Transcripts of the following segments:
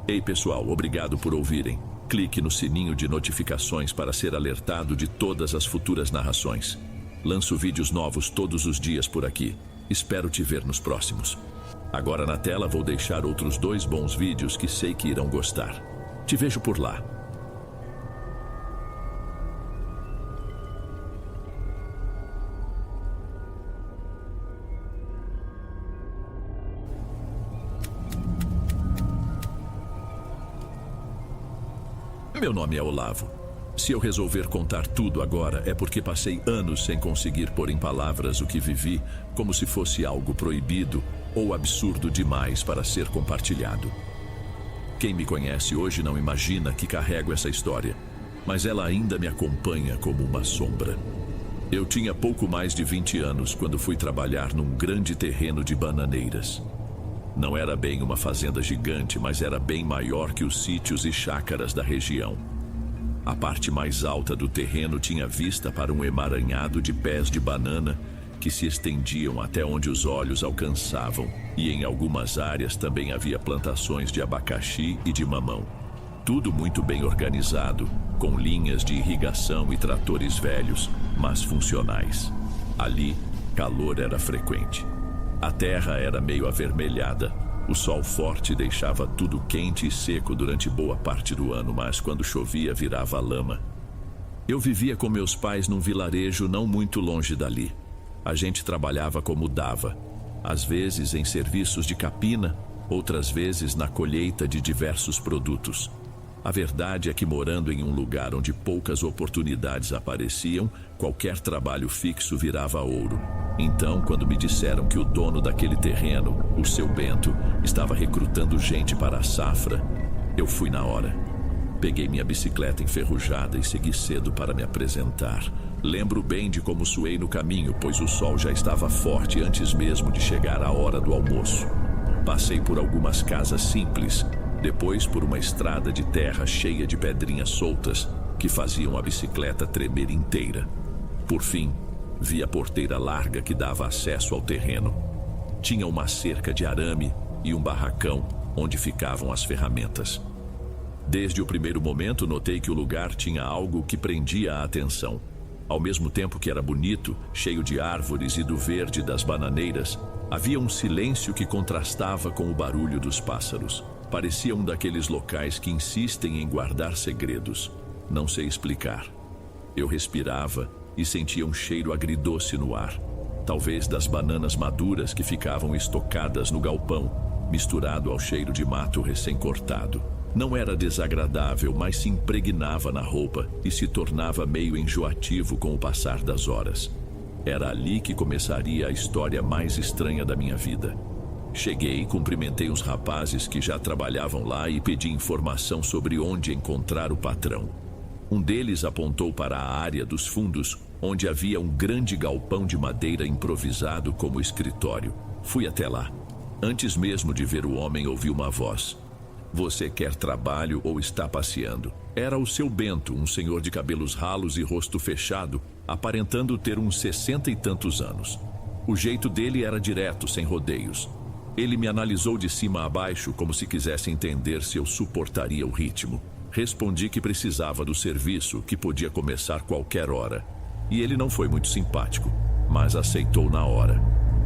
Ei pessoal, obrigado por ouvirem. Clique no sininho de notificações para ser alertado de todas as futuras narrações. Lanço vídeos novos todos os dias por aqui. Espero te ver nos próximos. Agora na tela vou deixar outros 2 bons vídeos que sei que irão gostar. Te vejo por lá. Meu nome é Olavo. Se eu resolver contar tudo agora é porque passei anos sem conseguir pôr em palavras o que vivi, como se fosse algo proibido ou absurdo demais para ser compartilhado. Quem me conhece hoje não imagina que carrego essa história, mas ela ainda me acompanha como uma sombra. Eu tinha pouco mais de 20 anos quando fui trabalhar num grande terreno de bananeiras. Não era bem uma fazenda gigante, mas era bem maior que os sítios e chácaras da região. A parte mais alta do terreno tinha vista para um emaranhado de pés de banana que se estendiam até onde os olhos alcançavam, e em algumas áreas também havia plantações de abacaxi e de mamão. Tudo muito bem organizado, com linhas de irrigação e tratores velhos, mas funcionais. Ali, calor era frequente. A terra era meio avermelhada. O sol forte deixava tudo quente e seco durante boa parte do ano, mas quando chovia virava lama. Eu vivia com meus pais num vilarejo não muito longe dali. A gente trabalhava como dava, às vezes em serviços de capina, outras vezes na colheita de diversos produtos. A verdade é que morando em um lugar onde poucas oportunidades apareciam, qualquer trabalho fixo virava ouro. Então, quando me disseram que o dono daquele terreno, o seu Bento, estava recrutando gente para a safra, eu fui na hora. Peguei minha bicicleta enferrujada e segui cedo para me apresentar. Lembro bem de como suei no caminho, pois o sol já estava forte antes mesmo de chegar a hora do almoço. Passei por algumas casas simples, depois por uma estrada de terra cheia de pedrinhas soltas que faziam a bicicleta tremer inteira. Por fim, vi a porteira larga que dava acesso ao terreno. Tinha uma cerca de arame e um barracão onde ficavam as ferramentas. Desde o primeiro momento notei que o lugar tinha algo que prendia a atenção. Ao mesmo tempo que era bonito, cheio de árvores e do verde das bananeiras, havia um silêncio que contrastava com o barulho dos pássaros. Parecia um daqueles locais que insistem em guardar segredos. Não sei explicar. Eu respirava e sentia um cheiro agridoce no ar, talvez das bananas maduras que ficavam estocadas no galpão, misturado ao cheiro de mato recém-cortado. Não era desagradável, mas se impregnava na roupa e se tornava meio enjoativo com o passar das horas. Era ali que começaria a história mais estranha da minha vida. Cheguei, cumprimentei os rapazes que já trabalhavam lá e pedi informação sobre onde encontrar o patrão. Um deles apontou para a área dos fundos, onde havia um grande galpão de madeira improvisado como escritório. Fui até lá. Antes mesmo de ver o homem, ouvi uma voz. Você quer trabalho ou está passeando? Era o seu Bento, um senhor de cabelos ralos e rosto fechado, aparentando ter uns 60 e tantos anos. O jeito dele era direto, sem rodeios. Ele me analisou de cima a baixo, como se quisesse entender se eu suportaria o ritmo. Respondi que precisava do serviço, que podia começar qualquer hora. E ele não foi muito simpático, mas aceitou na hora.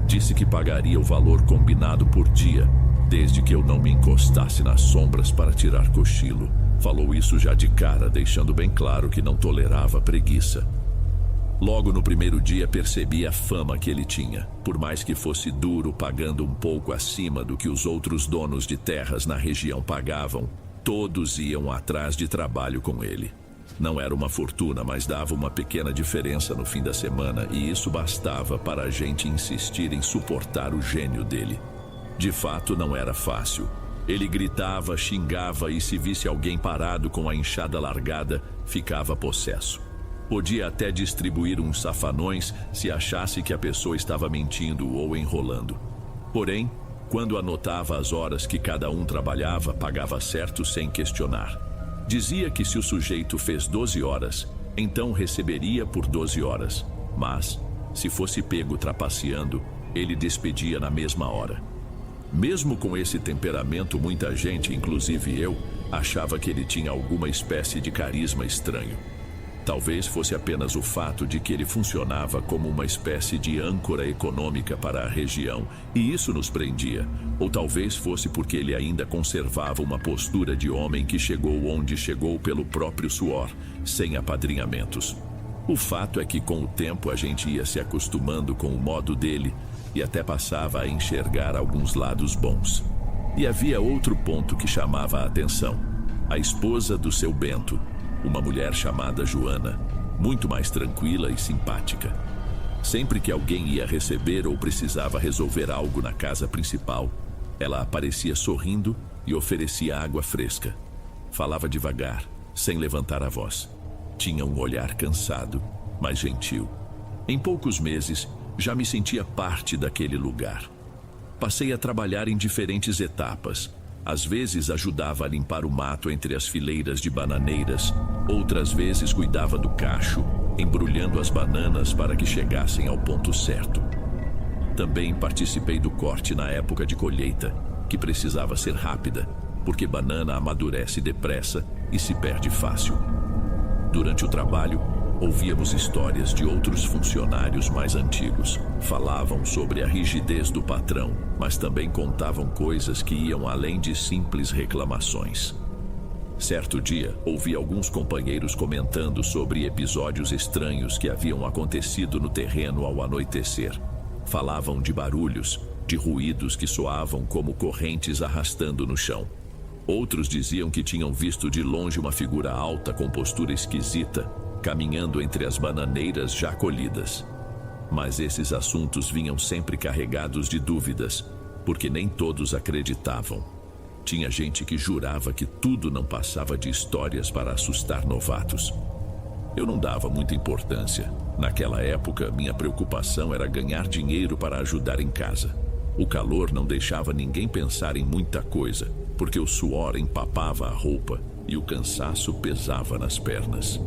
Disse que pagaria o valor combinado por dia, desde que eu não me encostasse nas sombras para tirar cochilo. Falou isso já de cara, deixando bem claro que não tolerava preguiça. Logo no primeiro dia percebi a fama que ele tinha. Por mais que fosse duro, pagando um pouco acima do que os outros donos de terras na região pagavam, todos iam atrás de trabalho com ele. Não era uma fortuna, mas dava uma pequena diferença no fim da semana, e isso bastava para a gente insistir em suportar o gênio dele. De fato, não era fácil. Ele gritava, xingava e se visse alguém parado com a enxada largada, ficava possesso. Podia até distribuir uns safanões se achasse que a pessoa estava mentindo ou enrolando. Porém, quando anotava as horas que cada um trabalhava, pagava certo sem questionar. Dizia que se o sujeito fez 12 horas, então receberia por 12 horas. Mas, se fosse pego trapaceando, ele despedia na mesma hora. Mesmo com esse temperamento, muita gente, inclusive eu, achava que ele tinha alguma espécie de carisma estranho. Talvez fosse apenas o fato de que ele funcionava como uma espécie de âncora econômica para a região, e isso nos prendia. Ou talvez fosse porque ele ainda conservava uma postura de homem que chegou onde chegou pelo próprio suor, sem apadrinhamentos. O fato é que com o tempo a gente ia se acostumando com o modo dele e até passava a enxergar alguns lados bons. E havia outro ponto que chamava a atenção: a esposa do seu Bento, uma mulher chamada Joana, muito mais tranquila e simpática. Sempre que alguém ia receber ou precisava resolver algo na casa principal, ela aparecia sorrindo e oferecia água fresca. Falava devagar, sem levantar a voz. Tinha um olhar cansado, mas gentil. Em poucos meses, já me sentia parte daquele lugar. Passei a trabalhar em diferentes etapas. Às vezes ajudava a limpar o mato entre as fileiras de bananeiras, outras vezes cuidava do cacho, embrulhando as bananas para que chegassem ao ponto certo. Também participei do corte na época de colheita, que precisava ser rápida, porque banana amadurece depressa e se perde fácil. Durante o trabalho, ouvíamos histórias de outros funcionários mais antigos. Falavam sobre a rigidez do patrão, mas também contavam coisas que iam além de simples reclamações. Certo dia, ouvi alguns companheiros comentando sobre episódios estranhos que haviam acontecido no terreno ao anoitecer. Falavam de barulhos, de ruídos que soavam como correntes arrastando no chão. Outros diziam que tinham visto de longe uma figura alta com postura esquisita, caminhando entre as bananeiras já colhidas. Mas esses assuntos vinham sempre carregados de dúvidas, porque nem todos acreditavam. Tinha gente que jurava que tudo não passava de histórias para assustar novatos. Eu não dava muita importância. Naquela época, minha preocupação era ganhar dinheiro para ajudar em casa. O calor não deixava ninguém pensar em muita coisa, porque o suor empapava a roupa e o cansaço pesava nas pernas.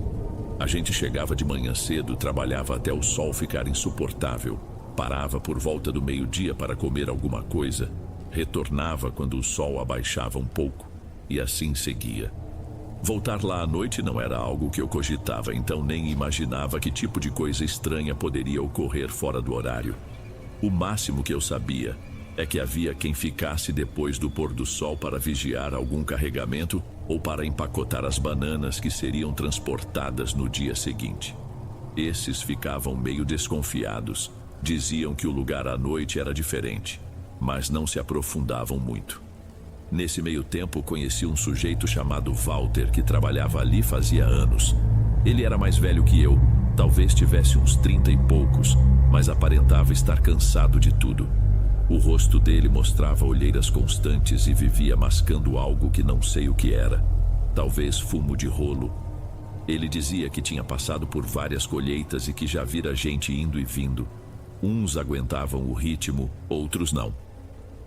A gente chegava de manhã cedo, trabalhava até o sol ficar insuportável, parava por volta do meio-dia para comer alguma coisa, retornava quando o sol abaixava um pouco, e assim seguia. Voltar lá à noite não era algo que eu cogitava, então nem imaginava que tipo de coisa estranha poderia ocorrer fora do horário. O máximo que eu sabia é que havia quem ficasse depois do pôr do sol para vigiar algum carregamento ou para empacotar as bananas que seriam transportadas no dia seguinte. Esses ficavam meio desconfiados, diziam que o lugar à noite era diferente, mas não se aprofundavam muito. Nesse meio tempo conheci um sujeito chamado Walter que trabalhava ali fazia anos. Ele era mais velho que eu, talvez tivesse uns 30 e poucos, mas aparentava estar cansado de tudo. O rosto dele mostrava olheiras constantes e vivia mascando algo que não sei o que era. Talvez fumo de rolo. Ele dizia que tinha passado por várias colheitas e que já vira gente indo e vindo. Uns aguentavam o ritmo, outros não.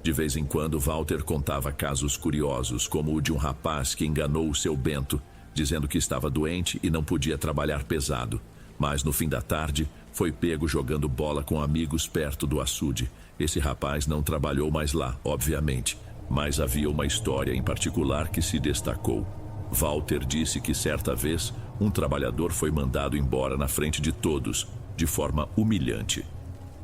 De vez em quando, Walter contava casos curiosos, como o de um rapaz que enganou o seu Bento, dizendo que estava doente e não podia trabalhar pesado. Mas no fim da tarde, foi pego jogando bola com amigos perto do açude. Esse rapaz não trabalhou mais lá, obviamente, mas havia uma história em particular que se destacou. Walter disse que certa vez, um trabalhador foi mandado embora na frente de todos, de forma humilhante.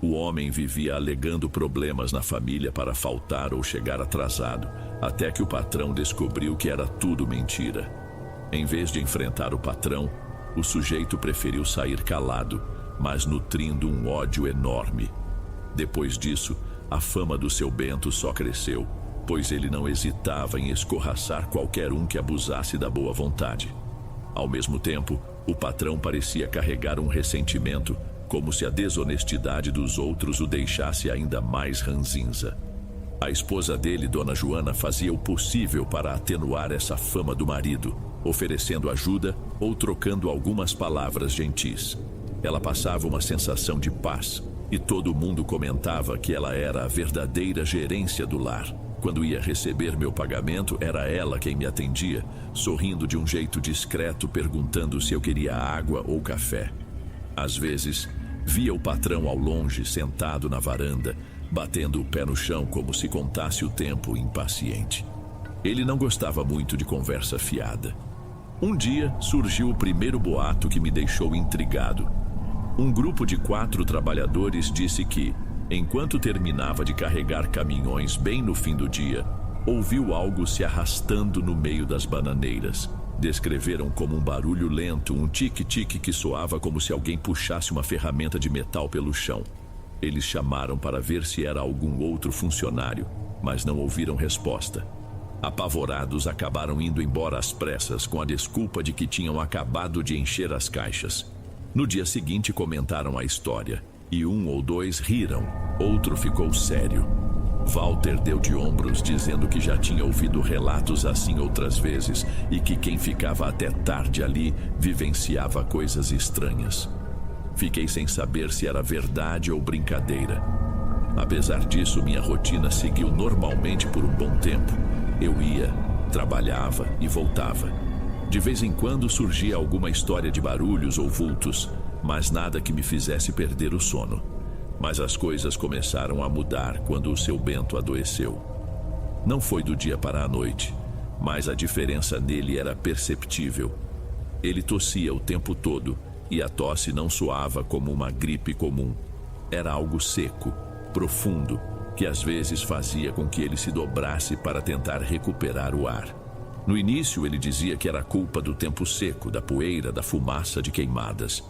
O homem vivia alegando problemas na família para faltar ou chegar atrasado, até que o patrão descobriu que era tudo mentira. Em vez de enfrentar o patrão, o sujeito preferiu sair calado, mas nutrindo um ódio enorme. Depois disso, a fama do seu Bento só cresceu, pois ele não hesitava em escorraçar qualquer um que abusasse da boa vontade. Ao mesmo tempo, o patrão parecia carregar um ressentimento, como se a desonestidade dos outros o deixasse ainda mais ranzinza. A esposa dele, Dona Joana, fazia o possível para atenuar essa fama do marido, oferecendo ajuda ou trocando algumas palavras gentis. Ela passava uma sensação de paz, e todo mundo comentava que ela era a verdadeira gerência do lar. Quando ia receber meu pagamento, era ela quem me atendia, sorrindo de um jeito discreto, perguntando se eu queria água ou café. Às vezes, via o patrão ao longe, sentado na varanda, batendo o pé no chão como se contasse o tempo, impaciente. Ele não gostava muito de conversa fiada. Um dia surgiu o primeiro boato que me deixou intrigado. Um grupo de 4 trabalhadores disse que, enquanto terminava de carregar caminhões bem no fim do dia, ouviu algo se arrastando no meio das bananeiras. Descreveram como um barulho lento, um tique-tique que soava como se alguém puxasse uma ferramenta de metal pelo chão. Eles chamaram para ver se era algum outro funcionário, mas não ouviram resposta. Apavorados, acabaram indo embora às pressas com a desculpa de que tinham acabado de encher as caixas. No dia seguinte comentaram a história, e 1 ou 2 riram, outro ficou sério. Walter deu de ombros, dizendo que já tinha ouvido relatos assim outras vezes e que quem ficava até tarde ali vivenciava coisas estranhas. Fiquei sem saber se era verdade ou brincadeira. Apesar disso, minha rotina seguiu normalmente por um bom tempo. Eu ia, trabalhava e voltava. De vez em quando surgia alguma história de barulhos ou vultos, mas nada que me fizesse perder o sono. Mas as coisas começaram a mudar quando o seu Bento adoeceu. Não foi do dia para a noite, mas a diferença nele era perceptível. Ele tossia o tempo todo e a tosse não soava como uma gripe comum. Era algo seco, profundo, que às vezes fazia com que ele se dobrasse para tentar recuperar o ar. No início ele dizia que era culpa do tempo seco, da poeira, da fumaça de queimadas.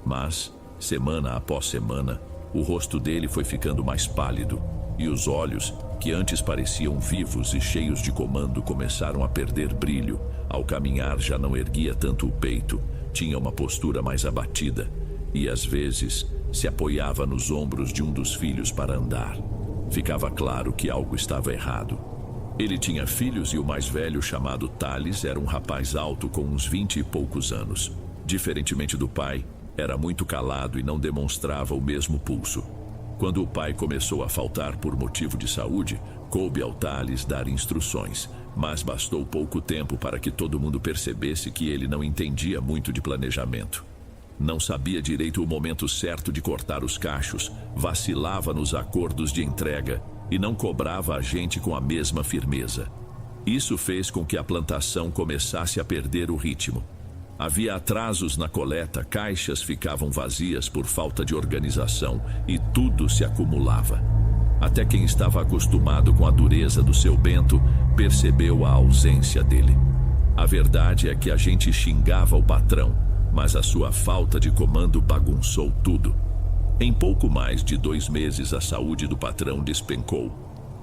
Mas, semana após semana, o rosto dele foi ficando mais pálido, e os olhos, que antes pareciam vivos e cheios de comando, começaram a perder brilho. Ao caminhar já não erguia tanto o peito, tinha uma postura mais abatida, e às vezes se apoiava nos ombros de um dos filhos para andar. Ficava claro que algo estava errado. Ele tinha filhos e o mais velho, chamado Thales, era um rapaz alto com uns 20 e poucos anos. Diferentemente do pai, era muito calado e não demonstrava o mesmo pulso. Quando o pai começou a faltar por motivo de saúde, coube ao Thales dar instruções, mas bastou pouco tempo para que todo mundo percebesse que ele não entendia muito de planejamento. Não sabia direito o momento certo de cortar os cachos, vacilava nos acordos de entrega e não cobrava a gente com a mesma firmeza. Isso fez com que a plantação começasse a perder o ritmo. Havia atrasos na coleta, caixas ficavam vazias por falta de organização e tudo se acumulava. Até quem estava acostumado com a dureza do seu Bento percebeu a ausência dele. A verdade é que a gente xingava o patrão, mas a sua falta de comando bagunçou tudo. Em pouco mais de 2 meses, a saúde do patrão despencou.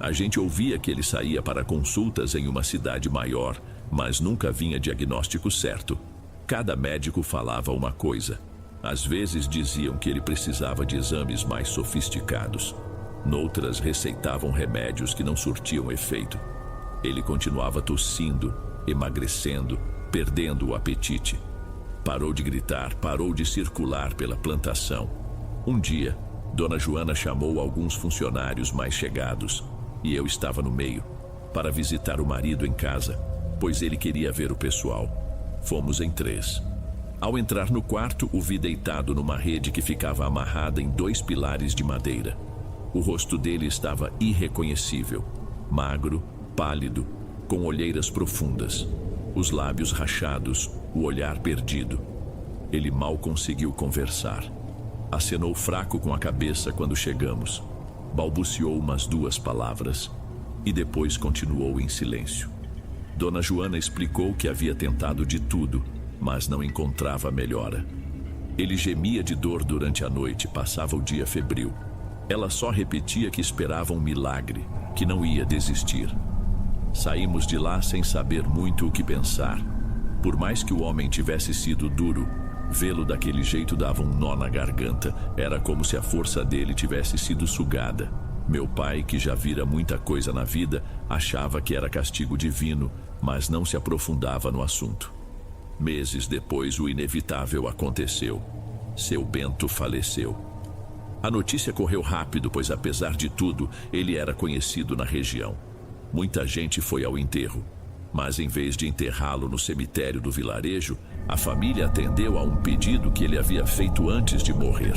A gente ouvia que ele saía para consultas em uma cidade maior, mas nunca vinha diagnóstico certo. Cada médico falava uma coisa. Às vezes diziam que ele precisava de exames mais sofisticados. Noutras receitavam remédios que não surtiam efeito. Ele continuava tossindo, emagrecendo, perdendo o apetite. Parou de gritar, parou de circular pela plantação. Um dia, Dona Joana chamou alguns funcionários mais chegados, e eu estava no meio, para visitar o marido em casa, pois ele queria ver o pessoal. Fomos em 3. Ao entrar no quarto, o vi deitado numa rede que ficava amarrada em 2 pilares de madeira. O rosto dele estava irreconhecível, magro, pálido, com olheiras profundas, os lábios rachados, o olhar perdido. Ele mal conseguiu conversar. Acenou fraco com a cabeça quando chegamos. Balbuciou umas 2 palavras e depois continuou em silêncio. Dona Joana explicou que havia tentado de tudo, mas não encontrava melhora. Ele gemia de dor durante a noite, passava o dia febril. Ela só repetia que esperava um milagre, que não ia desistir. Saímos de lá sem saber muito o que pensar. Por mais que o homem tivesse sido duro, vê-lo daquele jeito dava um nó na garganta. Era como se a força dele tivesse sido sugada. Meu pai, que já vira muita coisa na vida, achava que era castigo divino, mas não se aprofundava no assunto. Meses depois, o inevitável aconteceu. Seu Bento faleceu. A notícia correu rápido, pois apesar de tudo, ele era conhecido na região. Muita gente foi ao enterro, mas em vez de enterrá-lo no cemitério do vilarejo, a família atendeu a um pedido que ele havia feito antes de morrer.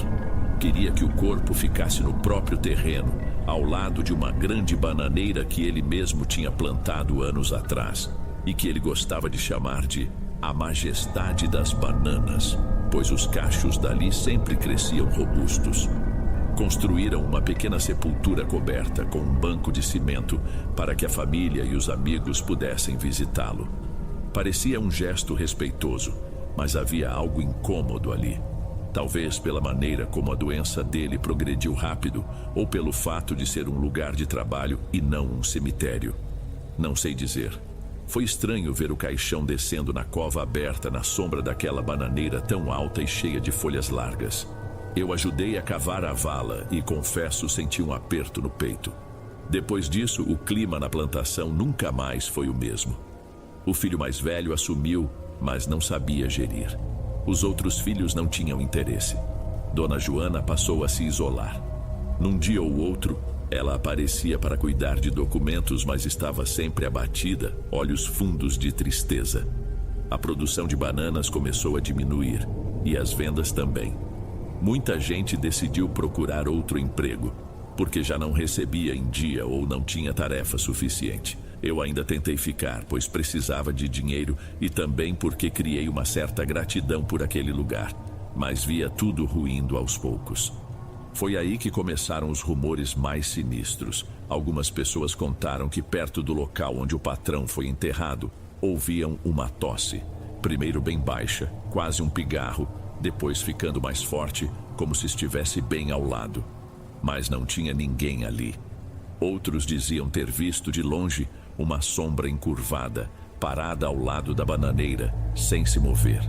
Queria que o corpo ficasse no próprio terreno, ao lado de uma grande bananeira que ele mesmo tinha plantado anos atrás e que ele gostava de chamar de a majestade das bananas, pois os cachos dali sempre cresciam robustos. Construíram uma pequena sepultura coberta com um banco de cimento para que a família e os amigos pudessem visitá-lo. Parecia um gesto respeitoso, mas havia algo incômodo ali. Talvez pela maneira como a doença dele progrediu rápido, ou pelo fato de ser um lugar de trabalho e não um cemitério. Não sei dizer. Foi estranho ver o caixão descendo na cova aberta na sombra daquela bananeira tão alta e cheia de folhas largas. Eu ajudei a cavar a vala e, confesso, senti um aperto no peito. Depois disso, o clima na plantação nunca mais foi o mesmo. O filho mais velho assumiu, mas não sabia gerir. Os outros filhos não tinham interesse. Dona Joana passou a se isolar. Num dia ou outro, ela aparecia para cuidar de documentos, mas estava sempre abatida, olhos fundos de tristeza. A produção de bananas começou a diminuir, e as vendas também. Muita gente decidiu procurar outro emprego, porque já não recebia em dia ou não tinha tarefa suficiente. Eu ainda tentei ficar, pois precisava de dinheiro e também porque criei uma certa gratidão por aquele lugar, mas via tudo ruindo aos poucos. Foi aí que começaram os rumores mais sinistros. Algumas pessoas contaram que perto do local onde o patrão foi enterrado, ouviam uma tosse. Primeiro bem baixa, quase um pigarro, depois ficando mais forte, como se estivesse bem ao lado. Mas não tinha ninguém ali. Outros diziam ter visto de longe uma sombra encurvada, parada ao lado da bananeira, sem se mover.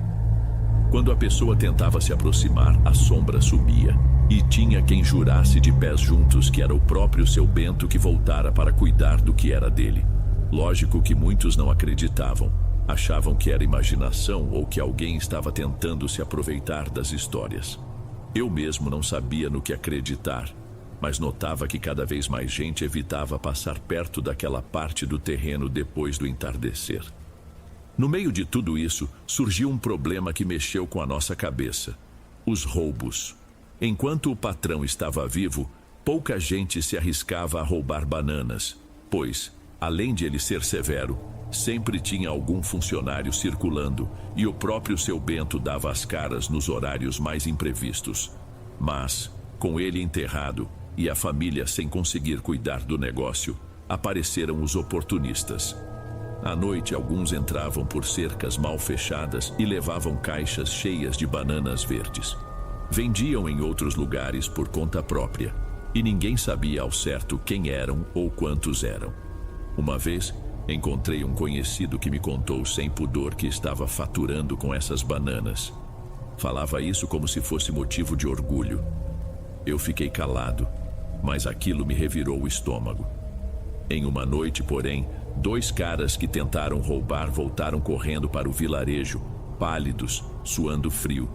Quando a pessoa tentava se aproximar, a sombra subia, e tinha quem jurasse de pés juntos que era o próprio seu Bento que voltara para cuidar do que era dele. Lógico que muitos não acreditavam, achavam que era imaginação ou que alguém estava tentando se aproveitar das histórias. Eu mesmo não sabia no que acreditar, mas notava que cada vez mais gente evitava passar perto daquela parte do terreno depois do entardecer. No meio de tudo isso, surgiu um problema que mexeu com a nossa cabeça: os roubos. Enquanto o patrão estava vivo, pouca gente se arriscava a roubar bananas, pois, além de ele ser severo, sempre tinha algum funcionário circulando e o próprio seu Bento dava as caras nos horários mais imprevistos. Mas, com ele enterrado e a família sem conseguir cuidar do negócio, apareceram os oportunistas. À noite, alguns entravam por cercas mal fechadas e levavam caixas cheias de bananas verdes. Vendiam em outros lugares por conta própria, e ninguém sabia ao certo quem eram ou quantos eram. Uma vez, encontrei um conhecido que me contou sem pudor que estava faturando com essas bananas. Falava isso como se fosse motivo de orgulho. Eu fiquei calado, mas aquilo me revirou o estômago. Em uma noite, porém, 2 caras que tentaram roubar voltaram correndo para o vilarejo, pálidos, suando frio.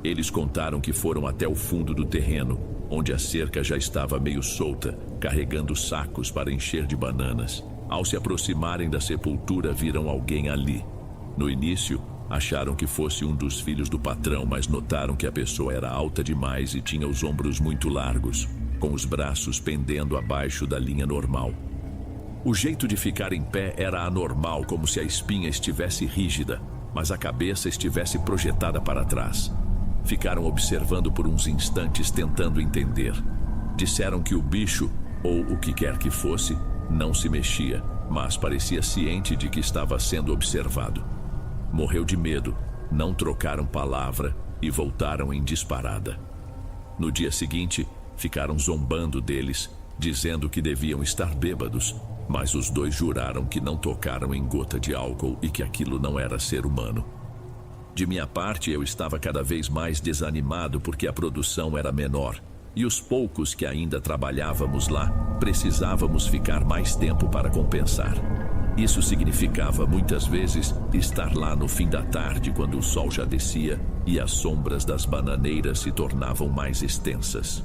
Eles contaram que foram até o fundo do terreno, onde a cerca já estava meio solta, carregando sacos para encher de bananas. Ao se aproximarem da sepultura, viram alguém ali. No início, acharam que fosse um dos filhos do patrão, mas notaram que a pessoa era alta demais e tinha os ombros muito largos, com os braços pendendo abaixo da linha normal. O jeito de ficar em pé era anormal, como se a espinha estivesse rígida, mas a cabeça estivesse projetada para trás. Ficaram observando por uns instantes, tentando entender. Disseram que o bicho, ou o que quer que fosse, não se mexia, mas parecia ciente de que estava sendo observado. Morreu de medo, não trocaram palavra e voltaram em disparada. No dia seguinte, ficaram zombando deles, dizendo que deviam estar bêbados, mas os 2 juraram que não tocaram em gota de álcool e que aquilo não era ser humano. De minha parte, eu estava cada vez mais desanimado porque a produção era menor, e os poucos que ainda trabalhávamos lá, precisávamos ficar mais tempo para compensar. Isso significava, muitas vezes, estar lá no fim da tarde, quando o sol já descia e as sombras das bananeiras se tornavam mais extensas.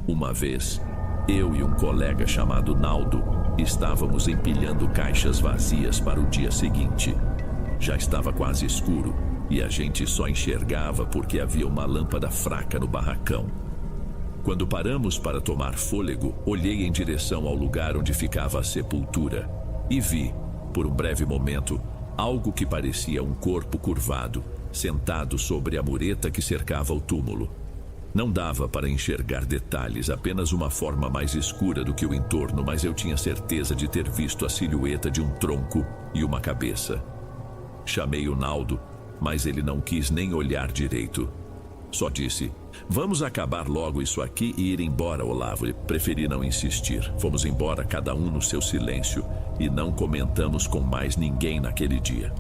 Uma vez, eu e um colega chamado Naldo estávamos empilhando caixas vazias para o dia seguinte. Já estava quase escuro e a gente só enxergava porque havia uma lâmpada fraca no barracão. Quando paramos para tomar fôlego, olhei em direção ao lugar onde ficava a sepultura e vi, por um breve momento, algo que parecia um corpo curvado, sentado sobre a mureta que cercava o túmulo. Não dava para enxergar detalhes, apenas uma forma mais escura do que o entorno, mas eu tinha certeza de ter visto a silhueta de um tronco e uma cabeça. Chamei o Naldo, mas ele não quis nem olhar direito. Só disse: "Vamos acabar logo isso aqui e ir embora, Olavo." E preferi não insistir. Fomos embora, cada um no seu silêncio, e não comentamos com mais ninguém naquele dia.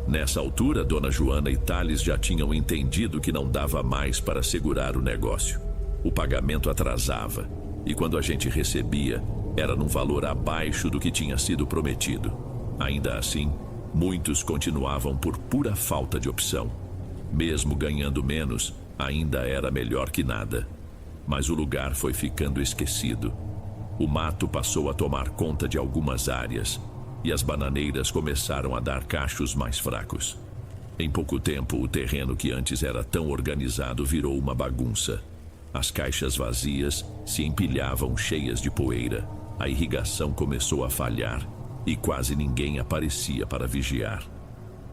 Nessa altura, Dona Joana e Thales já tinham entendido que não dava mais para segurar o negócio. O pagamento atrasava, e quando a gente recebia, era num valor abaixo do que tinha sido prometido. Ainda assim, muitos continuavam por pura falta de opção. Mesmo ganhando menos, ainda era melhor que nada. Mas o lugar foi ficando esquecido. O mato passou a tomar conta de algumas áreas, e as bananeiras começaram a dar cachos mais fracos. Em pouco tempo, o terreno que antes era tão organizado virou uma bagunça. As caixas vazias se empilhavam cheias de poeira, a irrigação começou a falhar e quase ninguém aparecia para vigiar.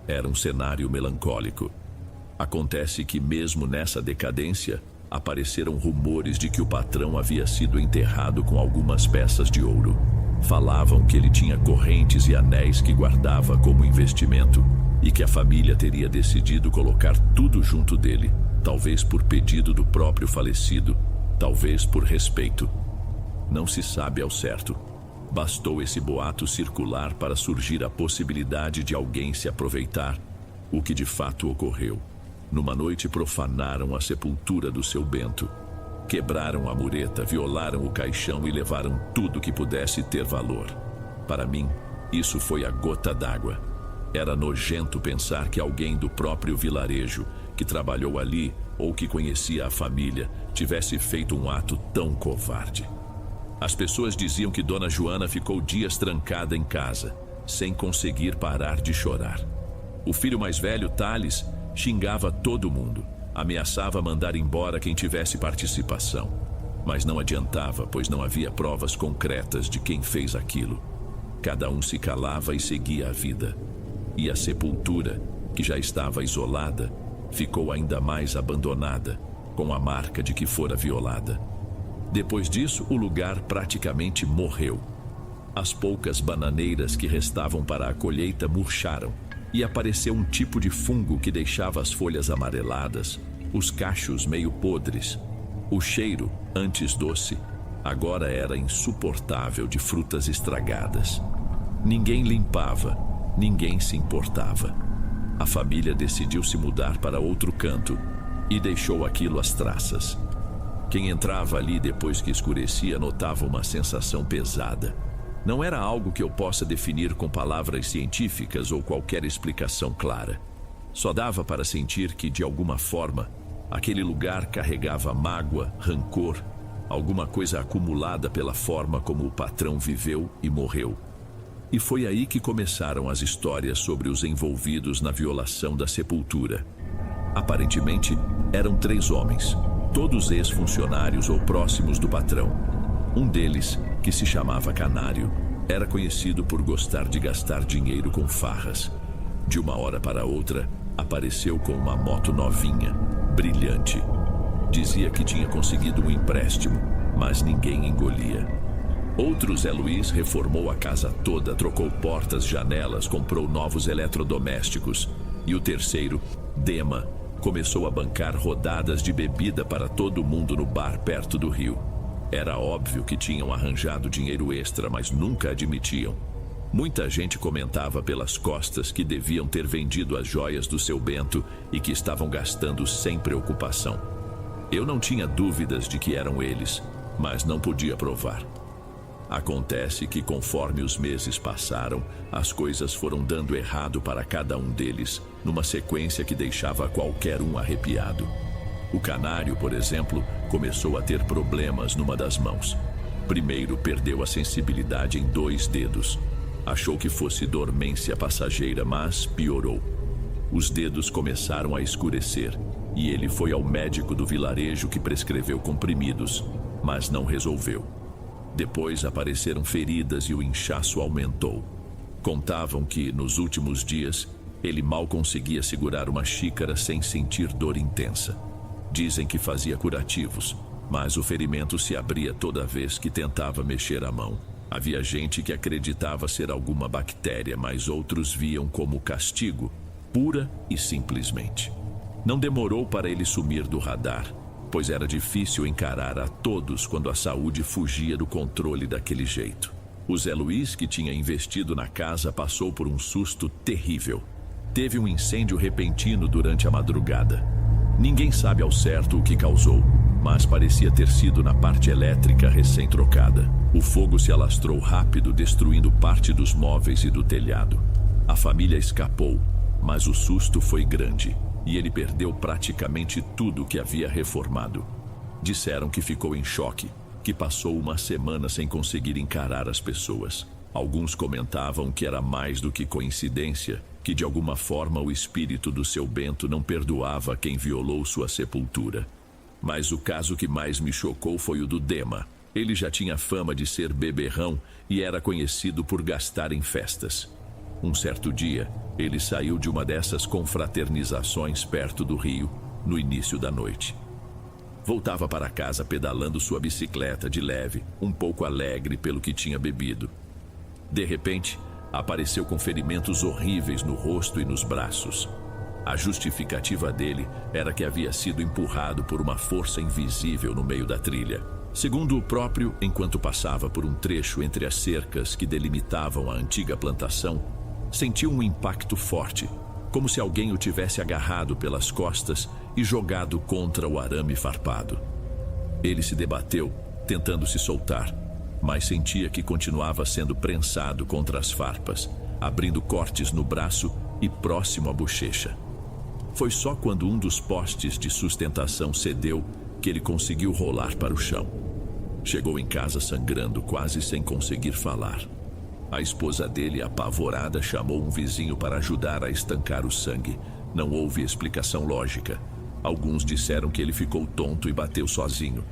Era um cenário melancólico. Acontece que mesmo nessa decadência, apareceram rumores de que o patrão havia sido enterrado com algumas peças de ouro. Falavam que ele tinha correntes e anéis que guardava como investimento e que a família teria decidido colocar tudo junto dele, talvez por pedido do próprio falecido, talvez por respeito. Não se sabe ao certo. Bastou esse boato circular para surgir a possibilidade de alguém se aproveitar, o que de fato ocorreu. Numa noite profanaram a sepultura do seu Bento. Quebraram a mureta, violaram o caixão e levaram tudo que pudesse ter valor. Para mim, isso foi a gota d'água. Era nojento pensar que alguém do próprio vilarejo, que trabalhou ali ou que conhecia a família, tivesse feito um ato tão covarde. As pessoas diziam que Dona Joana ficou dias trancada em casa, sem conseguir parar de chorar. O filho mais velho, Thales, xingava todo mundo. Ameaçava mandar embora quem tivesse participação. Mas não adiantava, pois não havia provas concretas de quem fez aquilo. Cada um se calava e seguia a vida. E a sepultura, que já estava isolada, ficou ainda mais abandonada, com a marca de que fora violada. Depois disso, o lugar praticamente morreu. As poucas bananeiras que restavam para a colheita murcharam, e apareceu um tipo de fungo que deixava as folhas amareladas, os cachos meio podres. O cheiro, antes doce, agora era insuportável, de frutas estragadas. Ninguém limpava, ninguém se importava. A família decidiu se mudar para outro canto e deixou aquilo às traças. Quem entrava ali depois que escurecia notava uma sensação pesada. Não era algo que eu possa definir com palavras científicas ou qualquer explicação clara. Só dava para sentir que, de alguma forma, aquele lugar carregava mágoa, rancor, alguma coisa acumulada pela forma como o patrão viveu e morreu. E foi aí que começaram as histórias sobre os envolvidos na violação da sepultura. Aparentemente, eram 3 homens, todos ex-funcionários ou próximos do patrão. Um deles, que se chamava Canário, era conhecido por gostar de gastar dinheiro com farras. De uma hora para outra, apareceu com uma moto novinha, brilhante. Dizia que tinha conseguido um empréstimo, mas ninguém engolia. Outro, Zé Luiz, reformou a casa toda, trocou portas, janelas, comprou novos eletrodomésticos. E o terceiro, Dema, começou a bancar rodadas de bebida para todo mundo no bar perto do rio. Era óbvio que tinham arranjado dinheiro extra, mas nunca admitiam. Muita gente comentava pelas costas que deviam ter vendido as joias do seu Bento e que estavam gastando sem preocupação. Eu não tinha dúvidas de que eram eles, mas não podia provar. Acontece que, conforme os meses passaram, as coisas foram dando errado para cada um deles, numa sequência que deixava qualquer um arrepiado. O Canário, por exemplo, começou a ter problemas numa das mãos. Primeiro, perdeu a sensibilidade em 2 dedos. Achou que fosse dormência passageira, mas piorou. Os dedos começaram a escurecer e ele foi ao médico do vilarejo que prescreveu comprimidos, mas não resolveu. Depois apareceram feridas e o inchaço aumentou. Contavam que, nos últimos dias, ele mal conseguia segurar uma xícara sem sentir dor intensa. Dizem que fazia curativos, mas o ferimento se abria toda vez que tentava mexer a mão. Havia gente que acreditava ser alguma bactéria, mas outros viam como castigo, pura e simplesmente. Não demorou para ele sumir do radar, pois era difícil encarar a todos quando a saúde fugia do controle daquele jeito. O Zé Luiz, que tinha investido na casa, passou por um susto terrível. Teve um incêndio repentino durante a madrugada. Ninguém sabe ao certo o que causou, mas parecia ter sido na parte elétrica recém-trocada. O fogo se alastrou rápido, destruindo parte dos móveis e do telhado. A família escapou, mas o susto foi grande e ele perdeu praticamente tudo que havia reformado. Disseram que ficou em choque, que passou uma semana sem conseguir encarar as pessoas. Alguns comentavam que era mais do que coincidência, que de alguma forma o espírito do seu Bento não perdoava quem violou sua sepultura. Mas o caso que mais me chocou foi o do Dema. Ele já tinha fama de ser beberrão e era conhecido por gastar em festas. Um certo dia, ele saiu de uma dessas confraternizações perto do rio, no início da noite. Voltava para casa pedalando sua bicicleta de leve, um pouco alegre pelo que tinha bebido. De repente, apareceu com ferimentos horríveis no rosto e nos braços. A justificativa dele era que havia sido empurrado por uma força invisível no meio da trilha. Segundo o próprio, enquanto passava por um trecho entre as cercas que delimitavam a antiga plantação, sentiu um impacto forte, como se alguém o tivesse agarrado pelas costas e jogado contra o arame farpado. Ele se debateu, tentando se soltar, mas sentia que continuava sendo prensado contra as farpas, abrindo cortes no braço e próximo à bochecha. Foi só quando um dos postes de sustentação cedeu que ele conseguiu rolar para o chão. Chegou em casa sangrando, quase sem conseguir falar. A esposa dele, apavorada, chamou um vizinho para ajudar a estancar o sangue. Não houve explicação lógica. Alguns disseram que ele ficou tonto e bateu sozinho.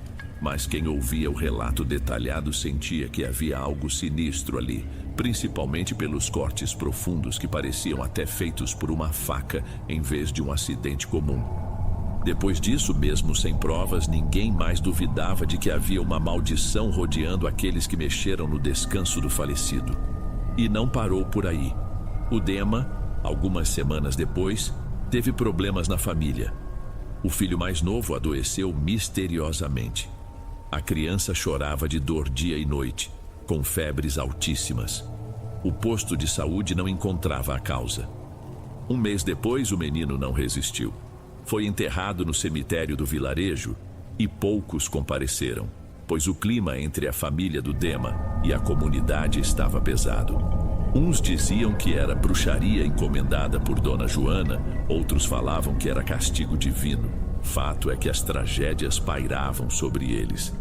Mas quem ouvia o relato detalhado sentia que havia algo sinistro ali, principalmente pelos cortes profundos que pareciam até feitos por uma faca em vez de um acidente comum. Depois disso, mesmo sem provas, ninguém mais duvidava de que havia uma maldição rodeando aqueles que mexeram no descanso do falecido. E não parou por aí. O Dema, algumas semanas depois, teve problemas na família. O filho mais novo adoeceu misteriosamente. A criança chorava de dor dia e noite, com febres altíssimas. O posto de saúde não encontrava a causa. Um mês depois, o menino não resistiu. Foi enterrado no cemitério do vilarejo e poucos compareceram, pois o clima entre a família do Dema e a comunidade estava pesado. Uns diziam que era bruxaria encomendada por Dona Joana, outros falavam que era castigo divino. Fato é que as tragédias pairavam sobre eles.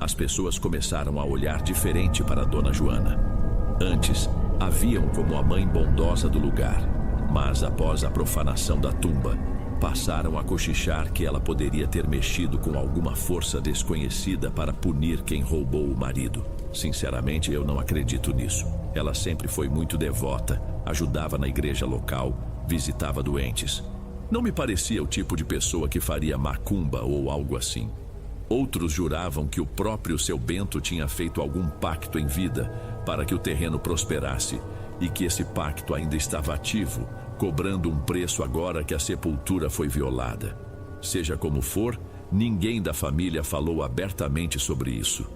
As pessoas começaram a olhar diferente para Dona Joana. Antes, a viam como a mãe bondosa do lugar, mas após a profanação da tumba, passaram a cochichar que ela poderia ter mexido com alguma força desconhecida para punir quem roubou o marido. Sinceramente, eu não acredito nisso. Ela sempre foi muito devota, ajudava na igreja local, visitava doentes. Não me parecia o tipo de pessoa que faria macumba ou algo assim. Outros juravam que o próprio seu Bento tinha feito algum pacto em vida para que o terreno prosperasse e que esse pacto ainda estava ativo, cobrando um preço agora que a sepultura foi violada. Seja como for, ninguém da família falou abertamente sobre isso.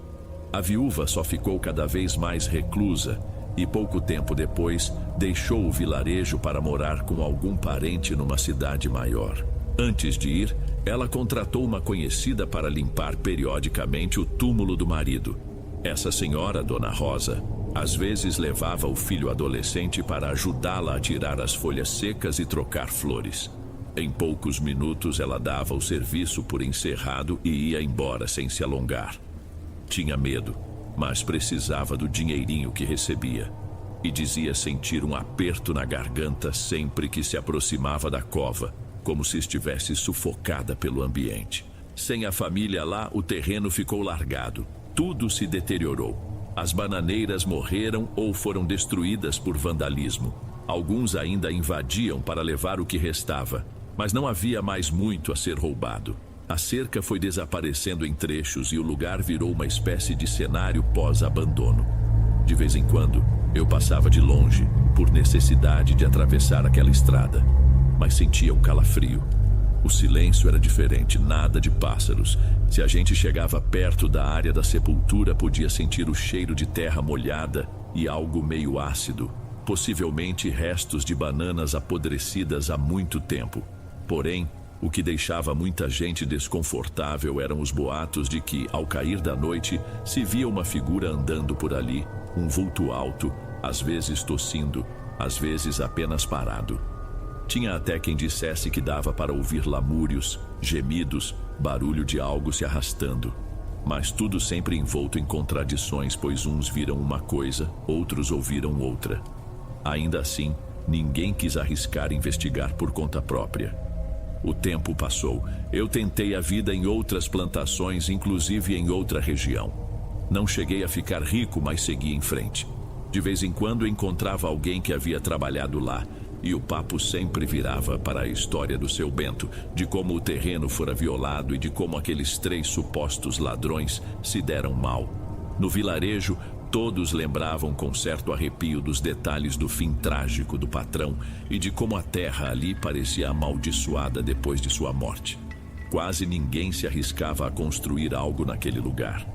A viúva só ficou cada vez mais reclusa e pouco tempo depois deixou o vilarejo para morar com algum parente numa cidade maior. Antes de ir, ela contratou uma conhecida para limpar periodicamente o túmulo do marido. Essa senhora, Dona Rosa, às vezes levava o filho adolescente para ajudá-la a tirar as folhas secas e trocar flores. Em poucos minutos ela dava o serviço por encerrado e ia embora sem se alongar. Tinha medo, mas precisava do dinheirinho que recebia. E dizia sentir um aperto na garganta sempre que se aproximava da cova, como se estivesse sufocada pelo ambiente. Sem a família lá, o terreno ficou largado. Tudo se deteriorou. As bananeiras morreram ou foram destruídas por vandalismo. Alguns ainda invadiam para levar o que restava, mas não havia mais muito a ser roubado. A cerca foi desaparecendo em trechos e o lugar virou uma espécie de cenário pós-abandono. De vez em quando, eu passava de longe, por necessidade de atravessar aquela estrada, mas sentia um calafrio. O silêncio era diferente, nada de pássaros. Se a gente chegava perto da área da sepultura, podia sentir o cheiro de terra molhada e algo meio ácido, possivelmente restos de bananas apodrecidas há muito tempo. Porém, o que deixava muita gente desconfortável eram os boatos de que, ao cair da noite, se via uma figura andando por ali, um vulto alto, às vezes tossindo, às vezes apenas parado. Tinha até quem dissesse que dava para ouvir lamúrios, gemidos, barulho de algo se arrastando. Mas tudo sempre envolto em contradições, pois uns viram uma coisa, outros ouviram outra. Ainda assim, ninguém quis arriscar investigar por conta própria. O tempo passou. Eu tentei a vida em outras plantações, inclusive em outra região. Não cheguei a ficar rico, mas segui em frente. De vez em quando encontrava alguém que havia trabalhado lá, e o papo sempre virava para a história do seu Bento, de como o terreno fora violado e de como aqueles 3 supostos ladrões se deram mal. No vilarejo, todos lembravam com certo arrepio dos detalhes do fim trágico do patrão e de como a terra ali parecia amaldiçoada depois de sua morte. Quase ninguém se arriscava a construir algo naquele lugar.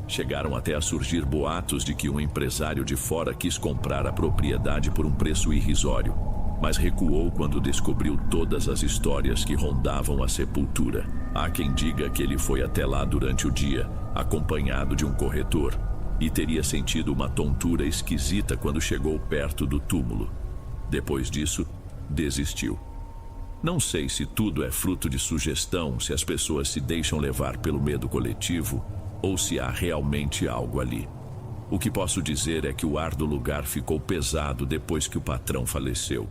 Chegaram até a surgir boatos de que um empresário de fora quis comprar a propriedade por um preço irrisório, mas recuou quando descobriu todas as histórias que rondavam a sepultura. Há quem diga que ele foi até lá durante o dia, acompanhado de um corretor, e teria sentido uma tontura esquisita quando chegou perto do túmulo. Depois disso, desistiu. Não sei se tudo é fruto de sugestão, se as pessoas se deixam levar pelo medo coletivo, ou se há realmente algo ali. O que posso dizer é que o ar do lugar ficou pesado depois que o patrão faleceu,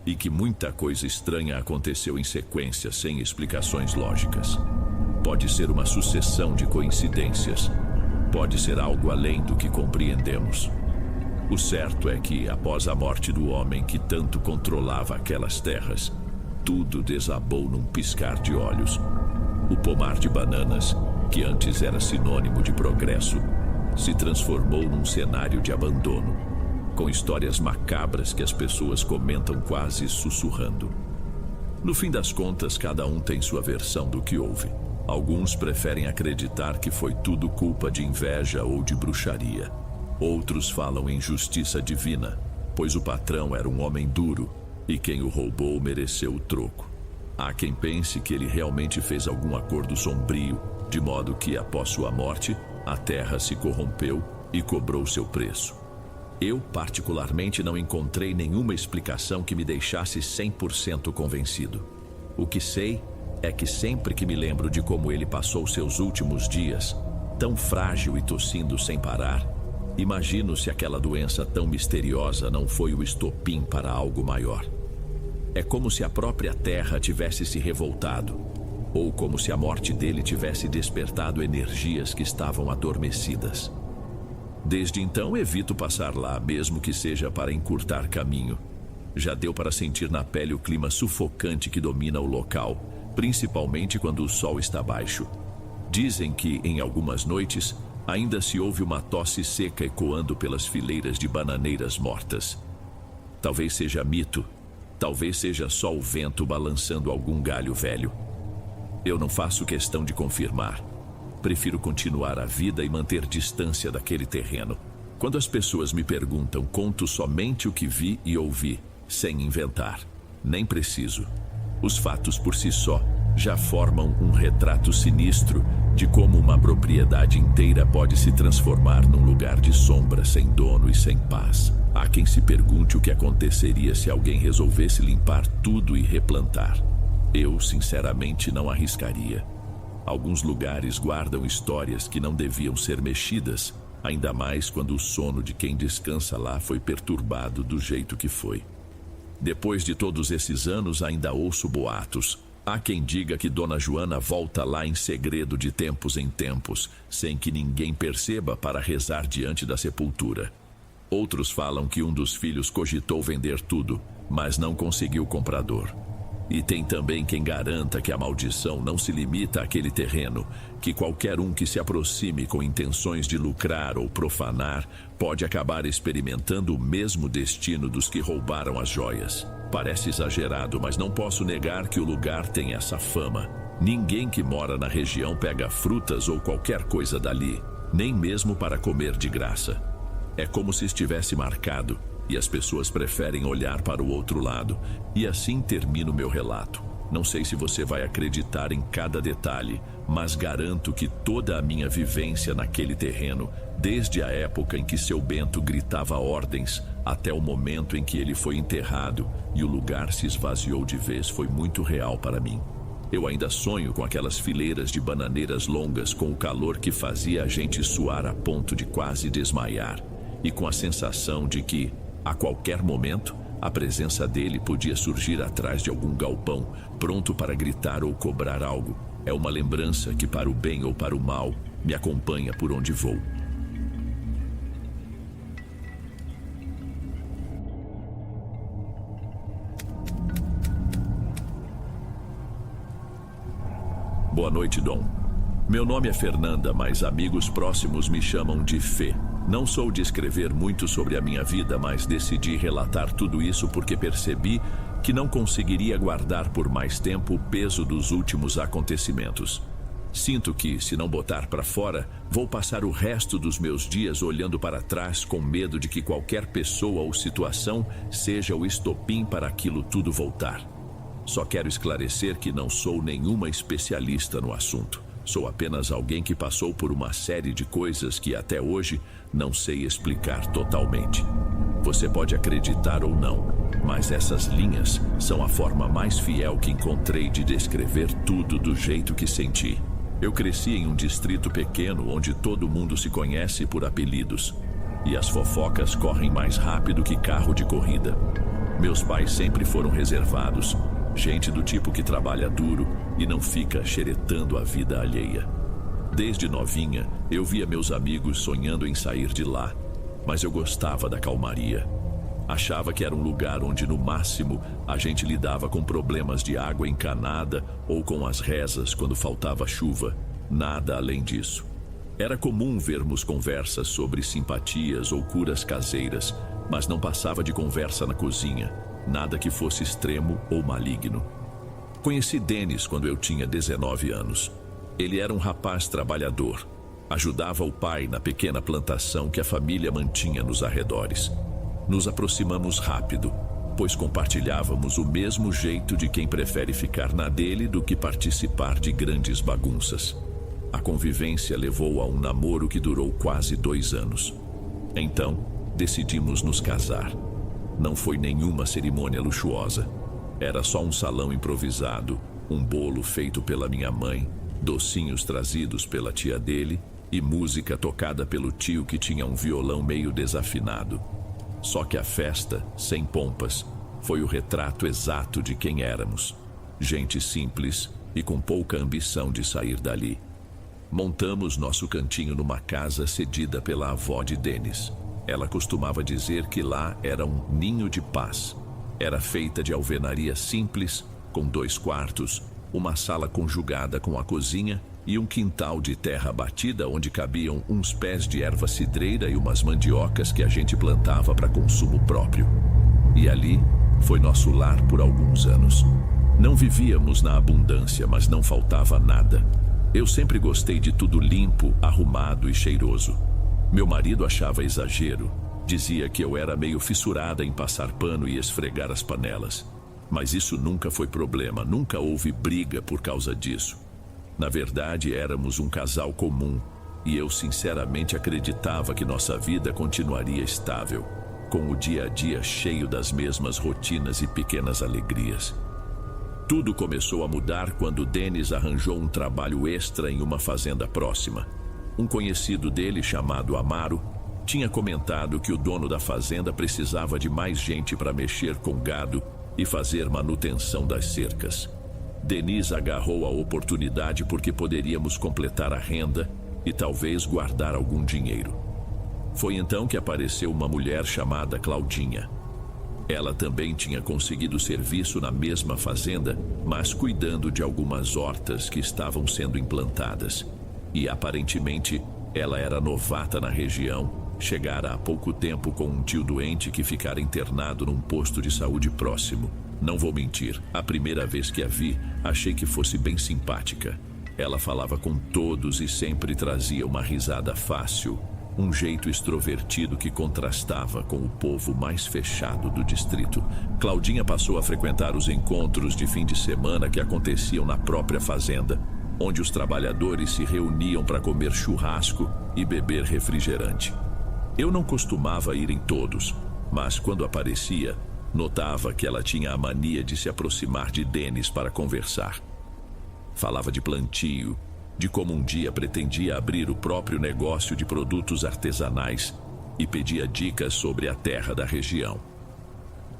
e que muita coisa estranha aconteceu em sequência, sem explicações lógicas. Pode ser uma sucessão de coincidências. Pode ser algo além do que compreendemos. O certo é que, após a morte do homem que tanto controlava aquelas terras, tudo desabou num piscar de olhos. O pomar de bananas, que antes era sinônimo de progresso, se transformou num cenário de abandono, com histórias macabras que as pessoas comentam quase sussurrando. No fim das contas, cada um tem sua versão do que houve. Alguns preferem acreditar que foi tudo culpa de inveja ou de bruxaria. Outros falam em justiça divina, pois o patrão era um homem duro e quem o roubou mereceu o troco. Há quem pense que ele realmente fez algum acordo sombrio, de modo que, após sua morte, a terra se corrompeu e cobrou seu preço. Eu, particularmente, não encontrei nenhuma explicação que me deixasse 100% convencido. O que sei é que sempre que me lembro de como ele passou seus últimos dias, tão frágil e tossindo sem parar, imagino se aquela doença tão misteriosa não foi o estopim para algo maior. É como se a própria terra tivesse se revoltado, ou como se a morte dele tivesse despertado energias que estavam adormecidas. Desde então evito passar lá, mesmo que seja para encurtar caminho. Já deu para sentir na pele o clima sufocante que domina o local, principalmente quando o sol está baixo. Dizem que, em algumas noites, ainda se ouve uma tosse seca ecoando pelas fileiras de bananeiras mortas. Talvez seja mito, talvez seja só o vento balançando algum galho velho. Eu não faço questão de confirmar. Prefiro continuar a vida e manter distância daquele terreno. Quando as pessoas me perguntam, conto somente o que vi e ouvi, sem inventar. Nem preciso. Os fatos por si só já formam um retrato sinistro de como uma propriedade inteira pode se transformar num lugar de sombra, sem dono e sem paz. Há quem se pergunte o que aconteceria se alguém resolvesse limpar tudo e replantar. Eu, sinceramente, não arriscaria. Alguns lugares guardam histórias que não deviam ser mexidas, ainda mais quando o sono de quem descansa lá foi perturbado do jeito que foi. Depois de todos esses anos, ainda ouço boatos. Há quem diga que Dona Joana volta lá em segredo de tempos em tempos, sem que ninguém perceba, para rezar diante da sepultura. Outros falam que um dos filhos cogitou vender tudo, mas não conseguiu comprador. E tem também quem garanta que a maldição não se limita àquele terreno, que qualquer um que se aproxime com intenções de lucrar ou profanar pode acabar experimentando o mesmo destino dos que roubaram as joias. Parece exagerado, mas não posso negar que o lugar tem essa fama. Ninguém que mora na região pega frutas ou qualquer coisa dali, nem mesmo para comer de graça. É como se estivesse marcado, e as pessoas preferem olhar para o outro lado. E assim termino meu relato. Não sei se você vai acreditar em cada detalhe, mas garanto que toda a minha vivência naquele terreno, desde a época em que seu Bento gritava ordens, até o momento em que ele foi enterrado e o lugar se esvaziou de vez, foi muito real para mim. Eu ainda sonho com aquelas fileiras de bananeiras longas, com o calor que fazia a gente suar a ponto de quase desmaiar, e com a sensação de que, a qualquer momento, a presença dele podia surgir atrás de algum galpão, pronto para gritar ou cobrar algo. É uma lembrança que, para o bem ou para o mal, me acompanha por onde vou. Boa noite, Dom. Meu nome é Fernanda, mas amigos próximos me chamam de Fê. Não sou de escrever muito sobre a minha vida, mas decidi relatar tudo isso porque percebi que não conseguiria guardar por mais tempo o peso dos últimos acontecimentos. Sinto que, se não botar para fora, vou passar o resto dos meus dias olhando para trás com medo de que qualquer pessoa ou situação seja o estopim para aquilo tudo voltar. Só quero esclarecer que não sou nenhuma especialista no assunto. Sou apenas alguém que passou por uma série de coisas que até hoje não sei explicar totalmente. Você pode acreditar ou não, mas essas linhas são a forma mais fiel que encontrei de descrever tudo do jeito que senti. Eu cresci em um distrito pequeno onde todo mundo se conhece por apelidos, e as fofocas correm mais rápido que carro de corrida. Meus pais sempre foram reservados, gente do tipo que trabalha duro e não fica xeretando a vida alheia. Desde novinha, eu via meus amigos sonhando em sair de lá, mas eu gostava da calmaria. Achava que era um lugar onde, no máximo, a gente lidava com problemas de água encanada ou com as rezas quando faltava chuva. Nada além disso. Era comum vermos conversas sobre simpatias ou curas caseiras, mas não passava de conversa na cozinha. Nada que fosse extremo ou maligno. Conheci Denis quando eu tinha 19 anos. Ele era um rapaz trabalhador. Ajudava o pai na pequena plantação que a família mantinha nos arredores. Nos aproximamos rápido, pois compartilhávamos o mesmo jeito de quem prefere ficar na dele do que participar de grandes bagunças. A convivência levou a um namoro que durou quase 2 anos. Então, decidimos nos casar. Não foi nenhuma cerimônia luxuosa. Era só um salão improvisado, um bolo feito pela minha mãe, docinhos trazidos pela tia dele e música tocada pelo tio que tinha um violão meio desafinado. Só que a festa, sem pompas, foi o retrato exato de quem éramos. Gente simples e com pouca ambição de sair dali. Montamos nosso cantinho numa casa cedida pela avó de Denis. Ela costumava dizer que lá era um ninho de paz. Era feita de alvenaria simples, com 2 quartos, uma sala conjugada com a cozinha e um quintal de terra batida onde cabiam uns pés de erva cidreira e umas mandiocas que a gente plantava para consumo próprio. E ali foi nosso lar por alguns anos. Não vivíamos na abundância, mas não faltava nada. Eu sempre gostei de tudo limpo, arrumado e cheiroso. Meu marido achava exagero. Dizia que eu era meio fissurada em passar pano e esfregar as panelas. Mas isso nunca foi problema, nunca houve briga por causa disso. Na verdade, éramos um casal comum, e eu sinceramente acreditava que nossa vida continuaria estável, com o dia a dia cheio das mesmas rotinas e pequenas alegrias. Tudo começou a mudar quando Denis arranjou um trabalho extra em uma fazenda próxima. Um conhecido dele, chamado Amaro, tinha comentado que o dono da fazenda precisava de mais gente para mexer com gado e fazer manutenção das cercas. Denise agarrou a oportunidade porque poderíamos completar a renda e talvez guardar algum dinheiro. Foi então que apareceu uma mulher chamada Claudinha. Ela também tinha conseguido serviço na mesma fazenda, mas cuidando de algumas hortas que estavam sendo implantadas. E aparentemente ela era novata na região, chegara há pouco tempo com um tio doente que ficara internado num posto de saúde próximo. Não vou mentir, a primeira vez que a vi, achei que fosse bem simpática. Ela falava com todos e sempre trazia uma risada fácil, um jeito extrovertido que contrastava com o povo mais fechado do distrito. Claudinha passou a frequentar os encontros de fim de semana que aconteciam na própria fazenda, onde os trabalhadores se reuniam para comer churrasco e beber refrigerante. Eu não costumava ir em todos, mas quando aparecia, notava que ela tinha a mania de se aproximar de Denis para conversar. Falava de plantio, de como um dia pretendia abrir o próprio negócio de produtos artesanais e pedia dicas sobre a terra da região.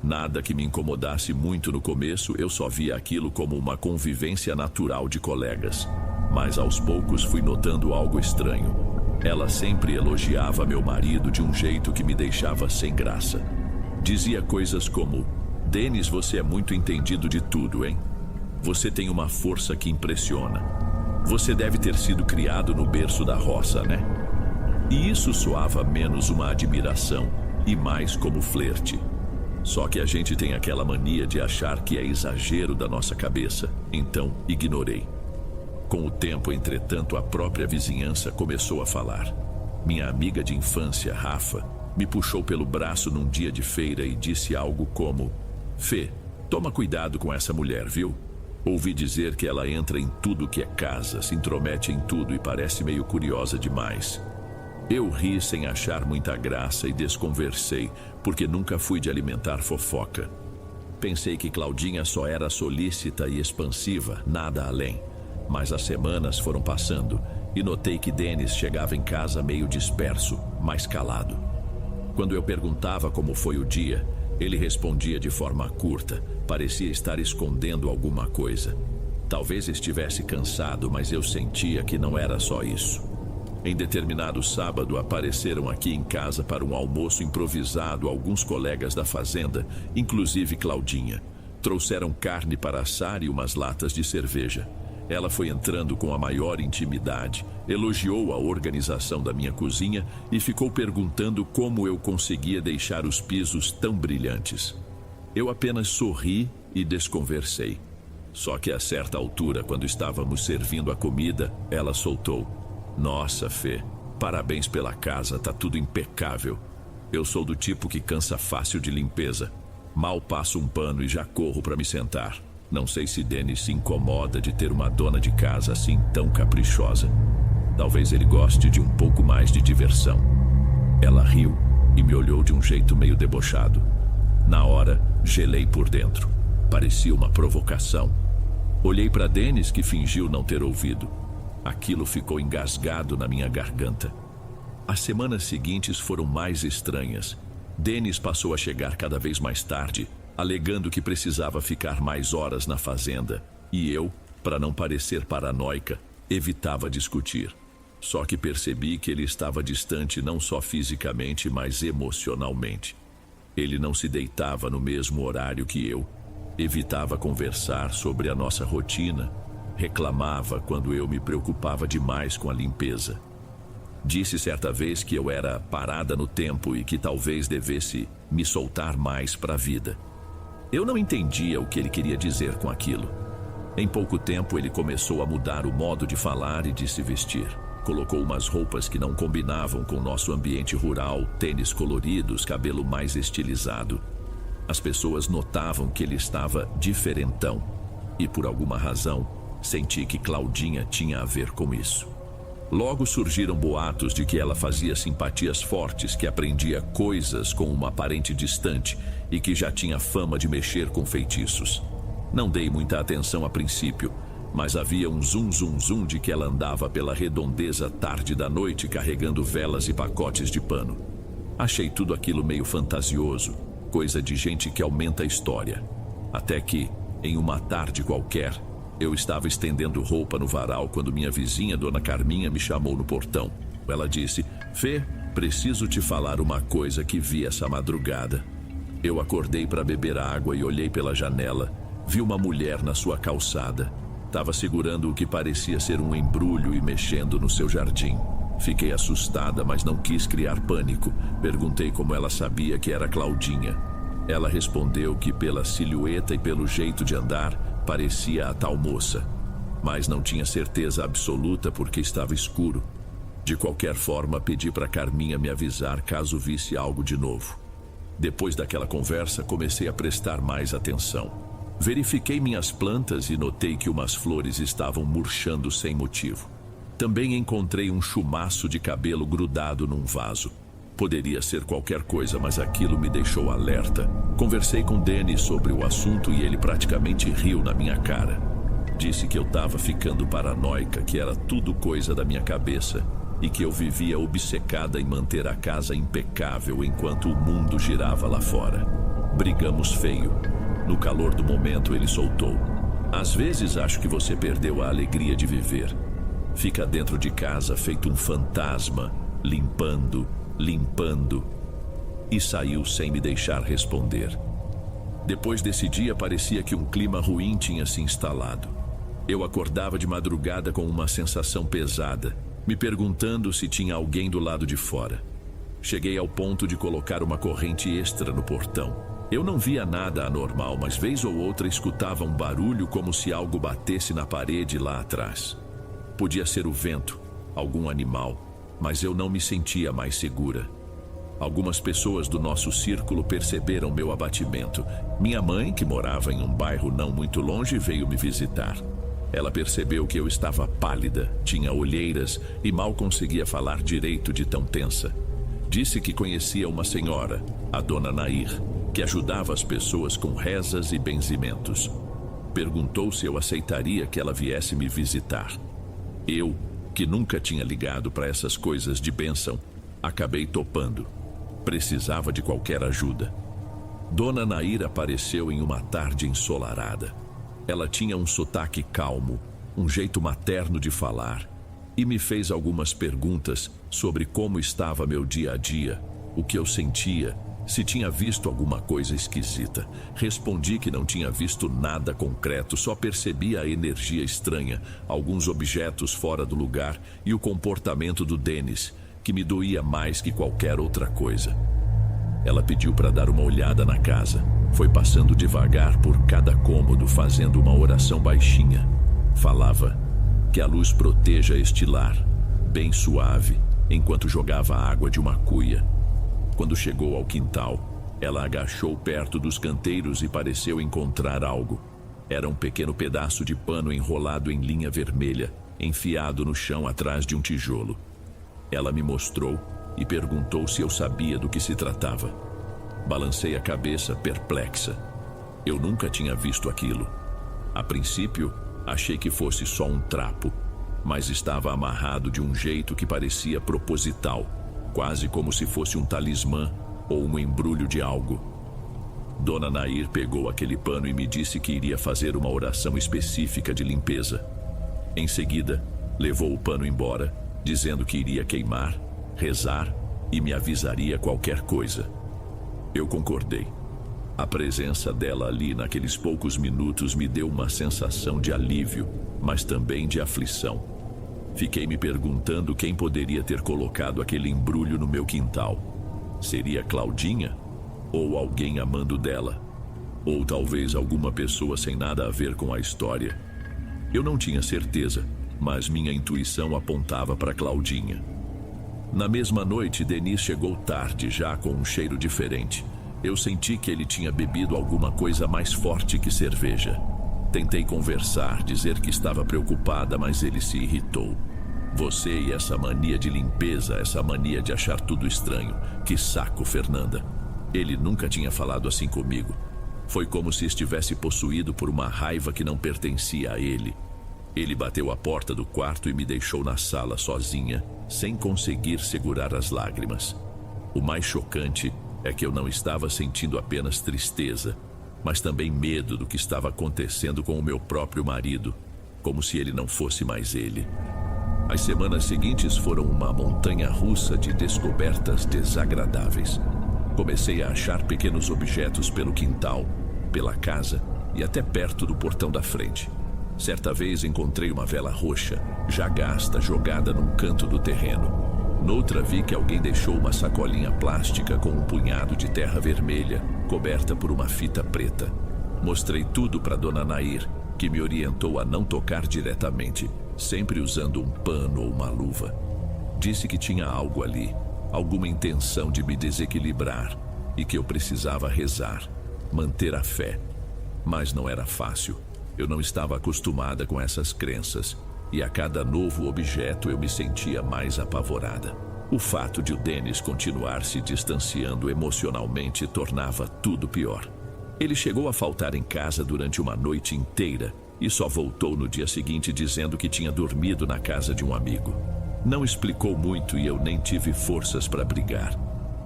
Nada que me incomodasse muito no começo, eu só via aquilo como uma convivência natural de colegas. Mas aos poucos fui notando algo estranho. Ela sempre elogiava meu marido de um jeito que me deixava sem graça. Dizia coisas como: Denis, você é muito entendido de tudo, hein? Você tem uma força que impressiona. Você deve ter sido criado no berço da roça, né? E isso soava menos uma admiração e mais como flerte. Só que a gente tem aquela mania de achar que é exagero da nossa cabeça, então ignorei. Com o tempo, entretanto, a própria vizinhança começou a falar. Minha amiga de infância, Rafa, me puxou pelo braço num dia de feira e disse algo como: Fê, toma cuidado com essa mulher, viu? Ouvi dizer que ela entra em tudo que é casa, se intromete em tudo e parece meio curiosa demais. Eu ri sem achar muita graça e desconversei, porque nunca fui de alimentar fofoca. Pensei que Claudinha só era solícita e expansiva, nada além. Mas as semanas foram passando e notei que Denis chegava em casa meio disperso, mais calado. Quando eu perguntava como foi o dia, ele respondia de forma curta, parecia estar escondendo alguma coisa. Talvez estivesse cansado, mas eu sentia que não era só isso. Em determinado sábado, apareceram aqui em casa para um almoço improvisado alguns colegas da fazenda, inclusive Claudinha. Trouxeram carne para assar e umas latas de cerveja. Ela foi entrando com a maior intimidade, elogiou a organização da minha cozinha e ficou perguntando como eu conseguia deixar os pisos tão brilhantes. Eu apenas sorri e desconversei. Só que a certa altura, quando estávamos servindo a comida, ela soltou: Nossa, Fê, parabéns pela casa, tá tudo impecável. Eu sou do tipo que cansa fácil de limpeza. Mal passo um pano e já corro para me sentar. Não sei se Denis se incomoda de ter uma dona de casa assim tão caprichosa. Talvez ele goste de um pouco mais de diversão. Ela riu e me olhou de um jeito meio debochado. Na hora, gelei por dentro. Parecia uma provocação. Olhei para Denis, que fingiu não ter ouvido. Aquilo ficou engasgado na minha garganta. As semanas seguintes foram mais estranhas. Denis passou a chegar cada vez mais tarde, alegando que precisava ficar mais horas na fazenda, e eu, para não parecer paranoica, evitava discutir. Só que percebi que ele estava distante não só fisicamente, mas emocionalmente. Ele não se deitava no mesmo horário que eu, evitava conversar sobre a nossa rotina, reclamava quando eu me preocupava demais com a limpeza. Disse certa vez que eu era parada no tempo e que talvez devesse me soltar mais para a vida. Eu não entendia o que ele queria dizer com aquilo. Em pouco tempo ele começou a mudar o modo de falar e de se vestir. Colocou umas roupas que não combinavam com o nosso ambiente rural, tênis coloridos, cabelo mais estilizado. As pessoas notavam que ele estava diferentão. E por alguma razão, senti que Claudinha tinha a ver com isso. Logo surgiram boatos de que ela fazia simpatias fortes, que aprendia coisas com uma parente distante e que já tinha fama de mexer com feitiços. Não dei muita atenção a princípio, mas havia um zum de que ela andava pela redondeza tarde da noite carregando velas e pacotes de pano. Achei tudo aquilo meio fantasioso, coisa de gente que aumenta a história. Até que, em uma tarde qualquer, eu estava estendendo roupa no varal quando minha vizinha, Dona Carminha, me chamou no portão. Ela disse: Fê, preciso te falar uma coisa que vi essa madrugada. Eu acordei para beber água e olhei pela janela. Vi uma mulher na sua calçada. Estava segurando o que parecia ser um embrulho e mexendo no seu jardim. Fiquei assustada, mas não quis criar pânico. Perguntei como ela sabia que era Claudinha. Ela respondeu que pela silhueta e pelo jeito de andar, parecia a tal moça. Mas não tinha certeza absoluta porque estava escuro. De qualquer forma, pedi para Carminha me avisar caso visse algo de novo. Depois daquela conversa, comecei a prestar mais atenção. Verifiquei minhas plantas e notei que umas flores estavam murchando sem motivo. Também encontrei um chumaço de cabelo grudado num vaso. Poderia ser qualquer coisa, mas aquilo me deixou alerta. Conversei com Denis sobre o assunto e ele praticamente riu na minha cara. Disse que eu estava ficando paranoica, que era tudo coisa da minha cabeça e que eu vivia obcecada em manter a casa impecável enquanto o mundo girava lá fora. Brigamos feio. No calor do momento, ele soltou: Às vezes acho que você perdeu a alegria de viver. Fica dentro de casa feito um fantasma, limpando. E saiu sem me deixar responder. Depois desse dia, parecia que um clima ruim tinha se instalado. Eu acordava de madrugada com uma sensação pesada, me perguntando se tinha alguém do lado de fora. Cheguei ao ponto de colocar uma corrente extra no portão. Eu não via nada anormal, mas vez ou outra escutava um barulho como se algo batesse na parede lá atrás. Podia ser o vento, algum animal, mas eu não me sentia mais segura. Algumas pessoas do nosso círculo perceberam meu abatimento. Minha mãe, que morava em um bairro não muito longe, veio me visitar. Ela percebeu que eu estava pálida, tinha olheiras e mal conseguia falar direito de tão tensa. Disse que conhecia uma senhora, a Dona Nair, que ajudava as pessoas com rezas e benzimentos. Perguntou se eu aceitaria que ela viesse me visitar. Eu, que nunca tinha ligado para essas coisas de bênção, acabei topando. Precisava de qualquer ajuda. Dona Nair apareceu em uma tarde ensolarada. Ela tinha um sotaque calmo, um jeito materno de falar, e me fez algumas perguntas sobre como estava meu dia a dia, o que eu sentia, se tinha visto alguma coisa esquisita. Respondi que não tinha visto nada concreto, só percebia a energia estranha, alguns objetos fora do lugar e o comportamento do Denis, que me doía mais que qualquer outra coisa. Ela pediu para dar uma olhada na casa. Foi passando devagar por cada cômodo, fazendo uma oração baixinha. Falava: que a luz proteja este lar, bem suave, enquanto jogava água de uma cuia. Quando chegou ao quintal, ela agachou perto dos canteiros e pareceu encontrar algo. Era um pequeno pedaço de pano enrolado em linha vermelha, enfiado no chão atrás de um tijolo. Ela me mostrou e perguntou se eu sabia do que se tratava. Balancei a cabeça, perplexa. Eu nunca tinha visto aquilo. A princípio, achei que fosse só um trapo, mas estava amarrado de um jeito que parecia proposital, quase como se fosse um talismã ou um embrulho de algo. Dona Nair pegou aquele pano e me disse que iria fazer uma oração específica de limpeza. Em seguida, levou o pano embora, dizendo que iria queimar, rezar e me avisaria qualquer coisa. Eu concordei. A presença dela ali naqueles poucos minutos me deu uma sensação de alívio, mas também de aflição. Fiquei me perguntando quem poderia ter colocado aquele embrulho no meu quintal. Seria Claudinha? Ou alguém amando dela? Ou talvez alguma pessoa sem nada a ver com a história? Eu não tinha certeza, mas minha intuição apontava para Claudinha. Na mesma noite, Denis chegou tarde, já com um cheiro diferente. Eu senti que ele tinha bebido alguma coisa mais forte que cerveja. Tentei conversar, dizer que estava preocupada, mas ele se irritou. Você e essa mania de limpeza, essa mania de achar tudo estranho. Que saco, Fernanda. Ele nunca tinha falado assim comigo. Foi como se estivesse possuído por uma raiva que não pertencia a ele. Ele bateu a porta do quarto e me deixou na sala sozinha, sem conseguir segurar as lágrimas. O mais chocante é que eu não estava sentindo apenas tristeza. mas também medo do que estava acontecendo com o meu próprio marido, como se ele não fosse mais ele. As semanas seguintes foram uma montanha-russa de descobertas desagradáveis. Comecei a achar pequenos objetos pelo quintal, pela casa e até perto do portão da frente. Certa vez encontrei uma vela roxa, já gasta, jogada num canto do terreno. Noutra vi que alguém deixou uma sacolinha plástica com um punhado de terra vermelha, coberta por uma fita preta. Mostrei tudo para Dona Nair, que me orientou a não tocar diretamente, sempre usando um pano ou uma luva. Disse que tinha algo ali, alguma intenção de me desequilibrar e que eu precisava rezar, manter a fé. Mas não era fácil. Eu não estava acostumada com essas crenças e a cada novo objeto eu me sentia mais apavorada. O fato de o Dennis continuar se distanciando emocionalmente tornava tudo pior. Ele chegou a faltar em casa durante uma noite inteira e só voltou no dia seguinte dizendo que tinha dormido na casa de um amigo. Não explicou muito e eu nem tive forças para brigar.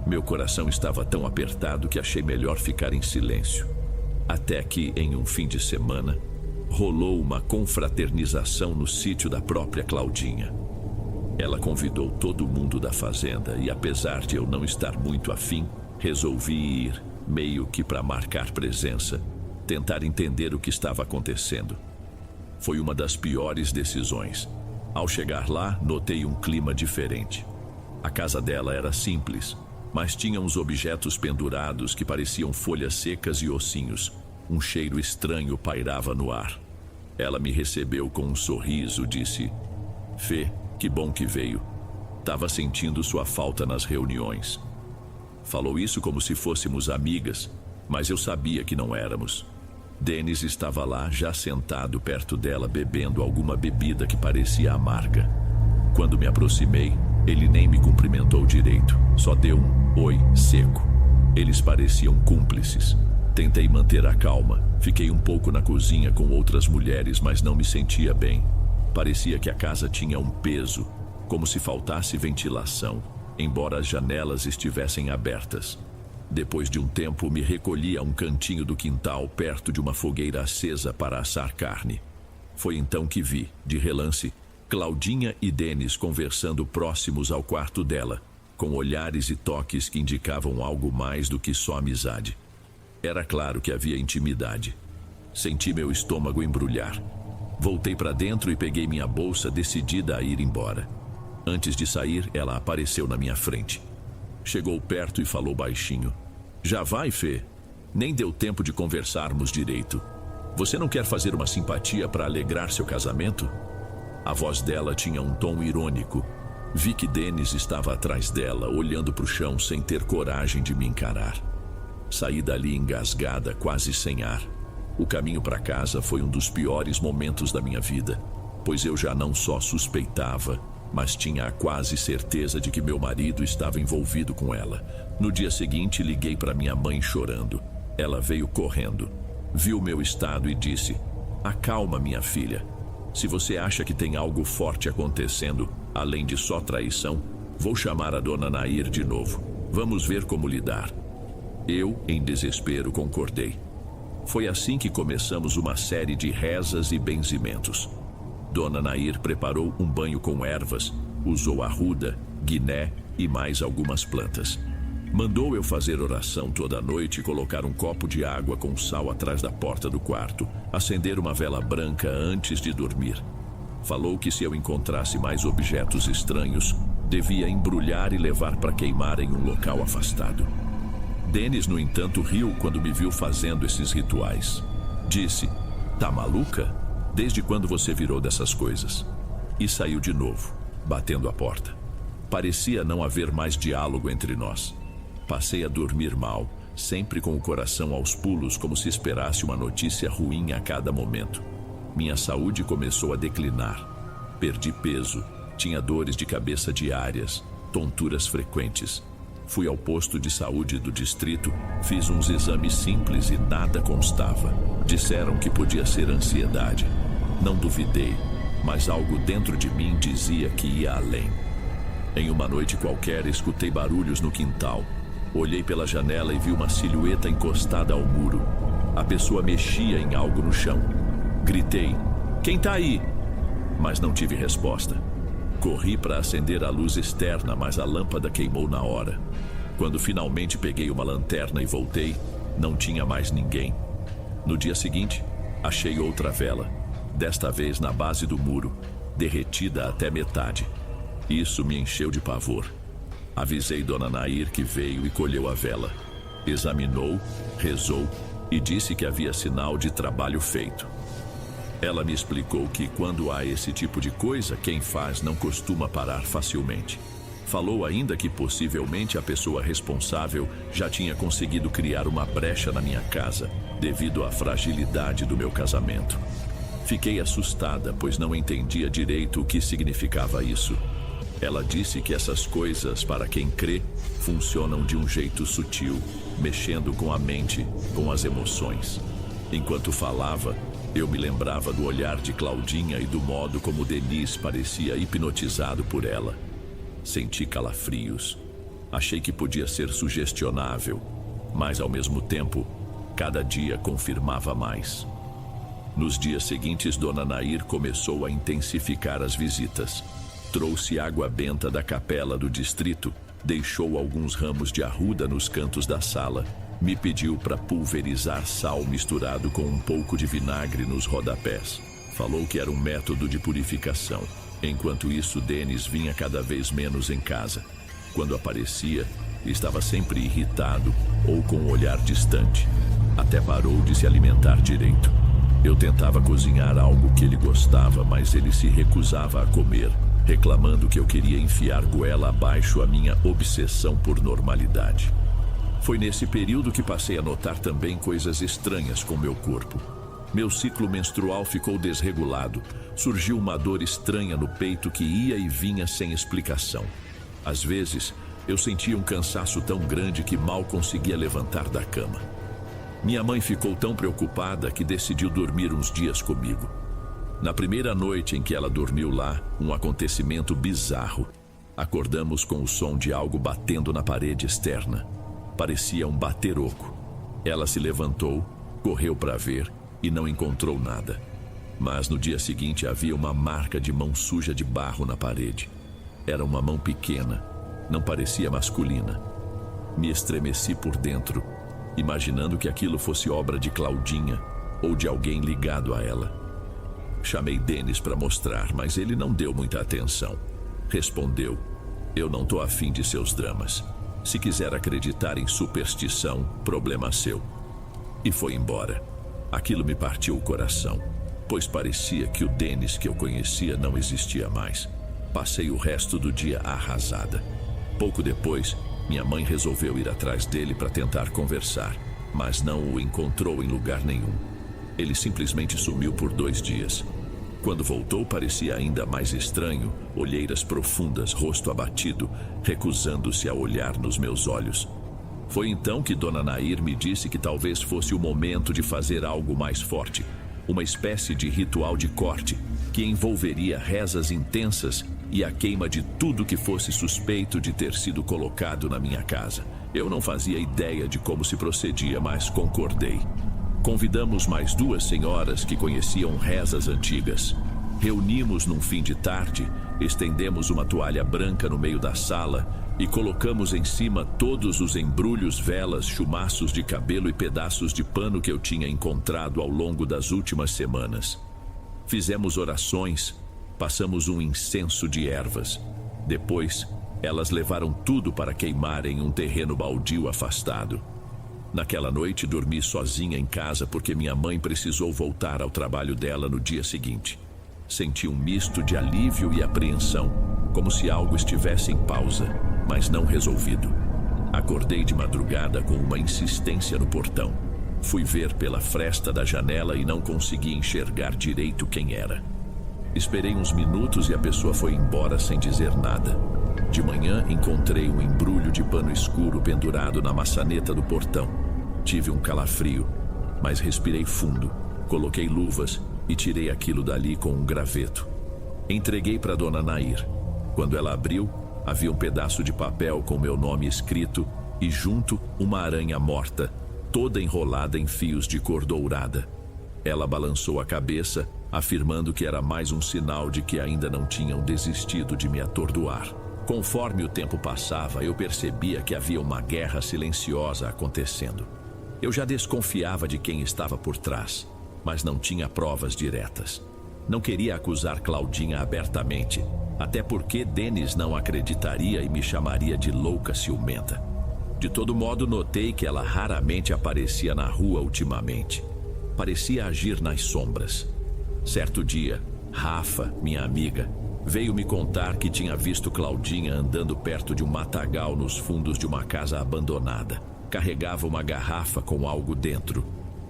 Meu coração estava tão apertado que achei melhor ficar em silêncio. Até que, em um fim de semana, rolou uma confraternização no sítio da própria Claudinha. Ela convidou todo mundo da fazenda e, apesar de eu não estar muito afim, resolvi ir, meio que para marcar presença, tentar entender o que estava acontecendo. Foi uma das piores decisões. Ao chegar lá, notei um clima diferente. A casa dela era simples, mas tinha uns objetos pendurados que pareciam folhas secas e ossinhos. Um cheiro estranho pairava no ar. Ela me recebeu com um sorriso, disse: "Fê, que bom que veio. Tava sentindo sua falta nas reuniões." Falou isso como se fôssemos amigas, mas eu sabia que não éramos. Dennis estava lá, já sentado perto dela, bebendo alguma bebida que parecia amarga. Quando me aproximei, ele nem me cumprimentou direito, só deu um oi seco. Eles pareciam cúmplices. Tentei manter a calma. Fiquei um pouco na cozinha com outras mulheres, mas não me sentia bem. Parecia que a casa tinha um peso, como se faltasse ventilação, embora as janelas estivessem abertas. Depois de um tempo, me recolhi a um cantinho do quintal, perto de uma fogueira acesa para assar carne. Foi então que vi, de relance, Claudinha e Dennis conversando próximos ao quarto dela, com olhares e toques que indicavam algo mais do que só amizade. Era claro que havia intimidade. Senti meu estômago embrulhar. Voltei para dentro e peguei minha bolsa, decidida a ir embora. Antes de sair, ela apareceu na minha frente. Chegou perto e falou baixinho: "Já vai, Fê? Nem deu tempo de conversarmos direito. Você não quer fazer uma simpatia para alegrar seu casamento?" A voz dela tinha um tom irônico. Vi que Dennis estava atrás dela, olhando para o chão sem ter coragem de me encarar. Saí dali engasgada, quase sem ar. O caminho para casa foi um dos piores momentos da minha vida, pois eu já não só suspeitava, mas tinha a quase certeza de que meu marido estava envolvido com ela. No dia seguinte, liguei para minha mãe chorando. Ela veio correndo, viu meu estado e disse: "Acalma, minha filha. Se você acha que tem algo forte acontecendo, além de só traição, vou chamar a Dona Nair de novo. Vamos ver como lidar." Eu, em desespero, concordei. Foi assim que começamos uma série de rezas e benzimentos. Dona Nair preparou um banho com ervas, usou arruda, guiné e mais algumas plantas. Mandou eu fazer oração toda noite e colocar um copo de água com sal atrás da porta do quarto, acender uma vela branca antes de dormir. Falou que se eu encontrasse mais objetos estranhos, devia embrulhar e levar para queimar em um local afastado. Dennis, no entanto, riu quando me viu fazendo esses rituais. Disse: "Tá maluca? Desde quando você virou dessas coisas?" E saiu de novo, batendo a porta. Parecia não haver mais diálogo entre nós. Passei a dormir mal, sempre com o coração aos pulos, como se esperasse uma notícia ruim a cada momento. Minha saúde começou a declinar. Perdi peso, tinha dores de cabeça diárias, tonturas frequentes. Fui ao posto de saúde do distrito, fiz uns exames simples e nada constava. Disseram que podia ser ansiedade. Não duvidei, mas algo dentro de mim dizia que ia além. Em uma noite qualquer, escutei barulhos no quintal. Olhei pela janela e vi uma silhueta encostada ao muro. A pessoa mexia em algo no chão. Gritei: "Quem tá aí?" Mas não tive resposta. Corri para acender a luz externa, mas a lâmpada queimou na hora. Quando finalmente peguei uma lanterna e voltei, não tinha mais ninguém. No dia seguinte, achei outra vela, desta vez na base do muro, derretida até metade. Isso me encheu de pavor. Avisei Dona Nair, que veio e colheu a vela. Examinou, rezou e disse que havia sinal de trabalho feito. Ela me explicou que quando há esse tipo de coisa, quem faz não costuma parar facilmente. Falou ainda que possivelmente a pessoa responsável já tinha conseguido criar uma brecha na minha casa, devido à fragilidade do meu casamento. Fiquei assustada, pois não entendia direito o que significava isso. Ela disse que essas coisas, para quem crê, funcionam de um jeito sutil, mexendo com a mente, com as emoções. Enquanto falava, eu me lembrava do olhar de Claudinha e do modo como Denis parecia hipnotizado por ela. Senti calafrios. Achei que podia ser sugestionável, mas ao mesmo tempo, cada dia confirmava mais. Nos dias seguintes, Dona Nair começou a intensificar as visitas. Trouxe água benta da capela do distrito, deixou alguns ramos de arruda nos cantos da sala, me pediu para pulverizar sal misturado com um pouco de vinagre nos rodapés. Falou que era um método de purificação. Enquanto isso, Denis vinha cada vez menos em casa. Quando aparecia, estava sempre irritado ou com um olhar distante. Até parou de se alimentar direito. Eu tentava cozinhar algo que ele gostava, mas ele se recusava a comer, reclamando que eu queria enfiar goela abaixo a minha obsessão por normalidade. Foi nesse período que passei a notar também coisas estranhas com meu corpo. Meu ciclo menstrual ficou desregulado. Surgiu uma dor estranha no peito que ia e vinha sem explicação. Às vezes, eu sentia um cansaço tão grande que mal conseguia levantar da cama. Minha mãe ficou tão preocupada que decidiu dormir uns dias comigo. Na primeira noite em que ela dormiu lá, um acontecimento bizarro. Acordamos com o som de algo batendo na parede externa. Parecia um bateroco. Ela se levantou, correu para ver e não encontrou nada. Mas no dia seguinte havia uma marca de mão suja de barro na parede. Era uma mão pequena, não parecia masculina. Me estremeci por dentro, imaginando que aquilo fosse obra de Claudinha ou de alguém ligado a ela. Chamei Denis para mostrar, mas ele não deu muita atenção. Respondeu: "Eu não tô afim de seus dramas. Se quiser acreditar em superstição, problema seu." E foi embora. Aquilo me partiu o coração, pois parecia que o Denis que eu conhecia não existia mais. Passei o resto do dia arrasada. Pouco depois, minha mãe resolveu ir atrás dele para tentar conversar, mas não o encontrou em lugar nenhum. Ele simplesmente sumiu por 2 dias. Quando voltou, parecia ainda mais estranho, olheiras profundas, rosto abatido, recusando-se a olhar nos meus olhos. Foi então que Dona Nair me disse que talvez fosse o momento de fazer algo mais forte, uma espécie de ritual de corte, que envolveria rezas intensas e a queima de tudo que fosse suspeito de ter sido colocado na minha casa. Eu não fazia ideia de como se procedia, mas concordei. Convidamos mais 2 senhoras que conheciam rezas antigas. Reunimos num fim de tarde, estendemos uma toalha branca no meio da sala e colocamos em cima todos os embrulhos, velas, chumaços de cabelo e pedaços de pano que eu tinha encontrado ao longo das últimas semanas. Fizemos orações, passamos um incenso de ervas. Depois, elas levaram tudo para queimar em um terreno baldio afastado. Naquela noite, dormi sozinha em casa porque minha mãe precisou voltar ao trabalho dela no dia seguinte. Senti um misto de alívio e apreensão, como se algo estivesse em pausa, mas não resolvido. Acordei de madrugada com uma insistência no portão. Fui ver pela fresta da janela e não consegui enxergar direito quem era. Esperei uns minutos e a pessoa foi embora sem dizer nada. De manhã, encontrei um embrulho de pano escuro pendurado na maçaneta do portão. Tive um calafrio, mas respirei fundo. Coloquei luvas e tirei aquilo dali com um graveto. Entreguei para Dona Nair. Quando ela abriu, havia um pedaço de papel com meu nome escrito e junto uma aranha morta, toda enrolada em fios de cor dourada. Ela balançou a cabeça, afirmando que era mais um sinal de que ainda não tinham desistido de me atordoar. Conforme o tempo passava, eu percebia que havia uma guerra silenciosa acontecendo. Eu já desconfiava de quem estava por trás, mas não tinha provas diretas. Não queria acusar Claudinha abertamente, até porque Denis não acreditaria e me chamaria de louca ciumenta. De todo modo, notei que ela raramente aparecia na rua ultimamente. Parecia agir nas sombras. Certo dia, Rafa, minha amiga, veio me contar que tinha visto Claudinha andando perto de um matagal nos fundos de uma casa abandonada. Carregava uma garrafa com algo dentro.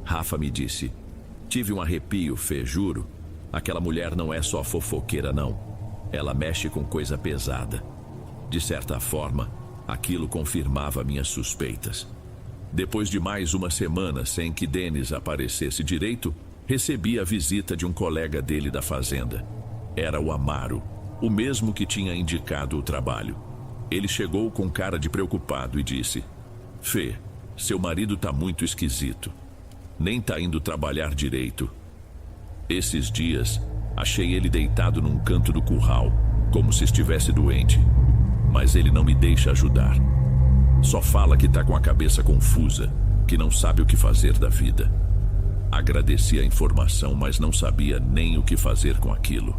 Rafa me disse: tive um arrepio, Fê, juro. Aquela mulher não é só fofoqueira, não. Ela mexe com coisa pesada. De certa forma, aquilo confirmava minhas suspeitas. Depois de mais uma semana sem que Denis aparecesse direito, recebi a visita de um colega dele da fazenda. Era o Amaro, o mesmo que tinha indicado o trabalho. Ele chegou com cara de preocupado e disse: Fê, seu marido tá muito esquisito. Nem tá indo trabalhar direito. Esses dias, achei ele deitado num canto do curral, como se estivesse doente. Mas ele não me deixa ajudar. Só fala que tá com a cabeça confusa, que não sabe o que fazer da vida. Agradeci a informação, mas não sabia nem o que fazer com aquilo.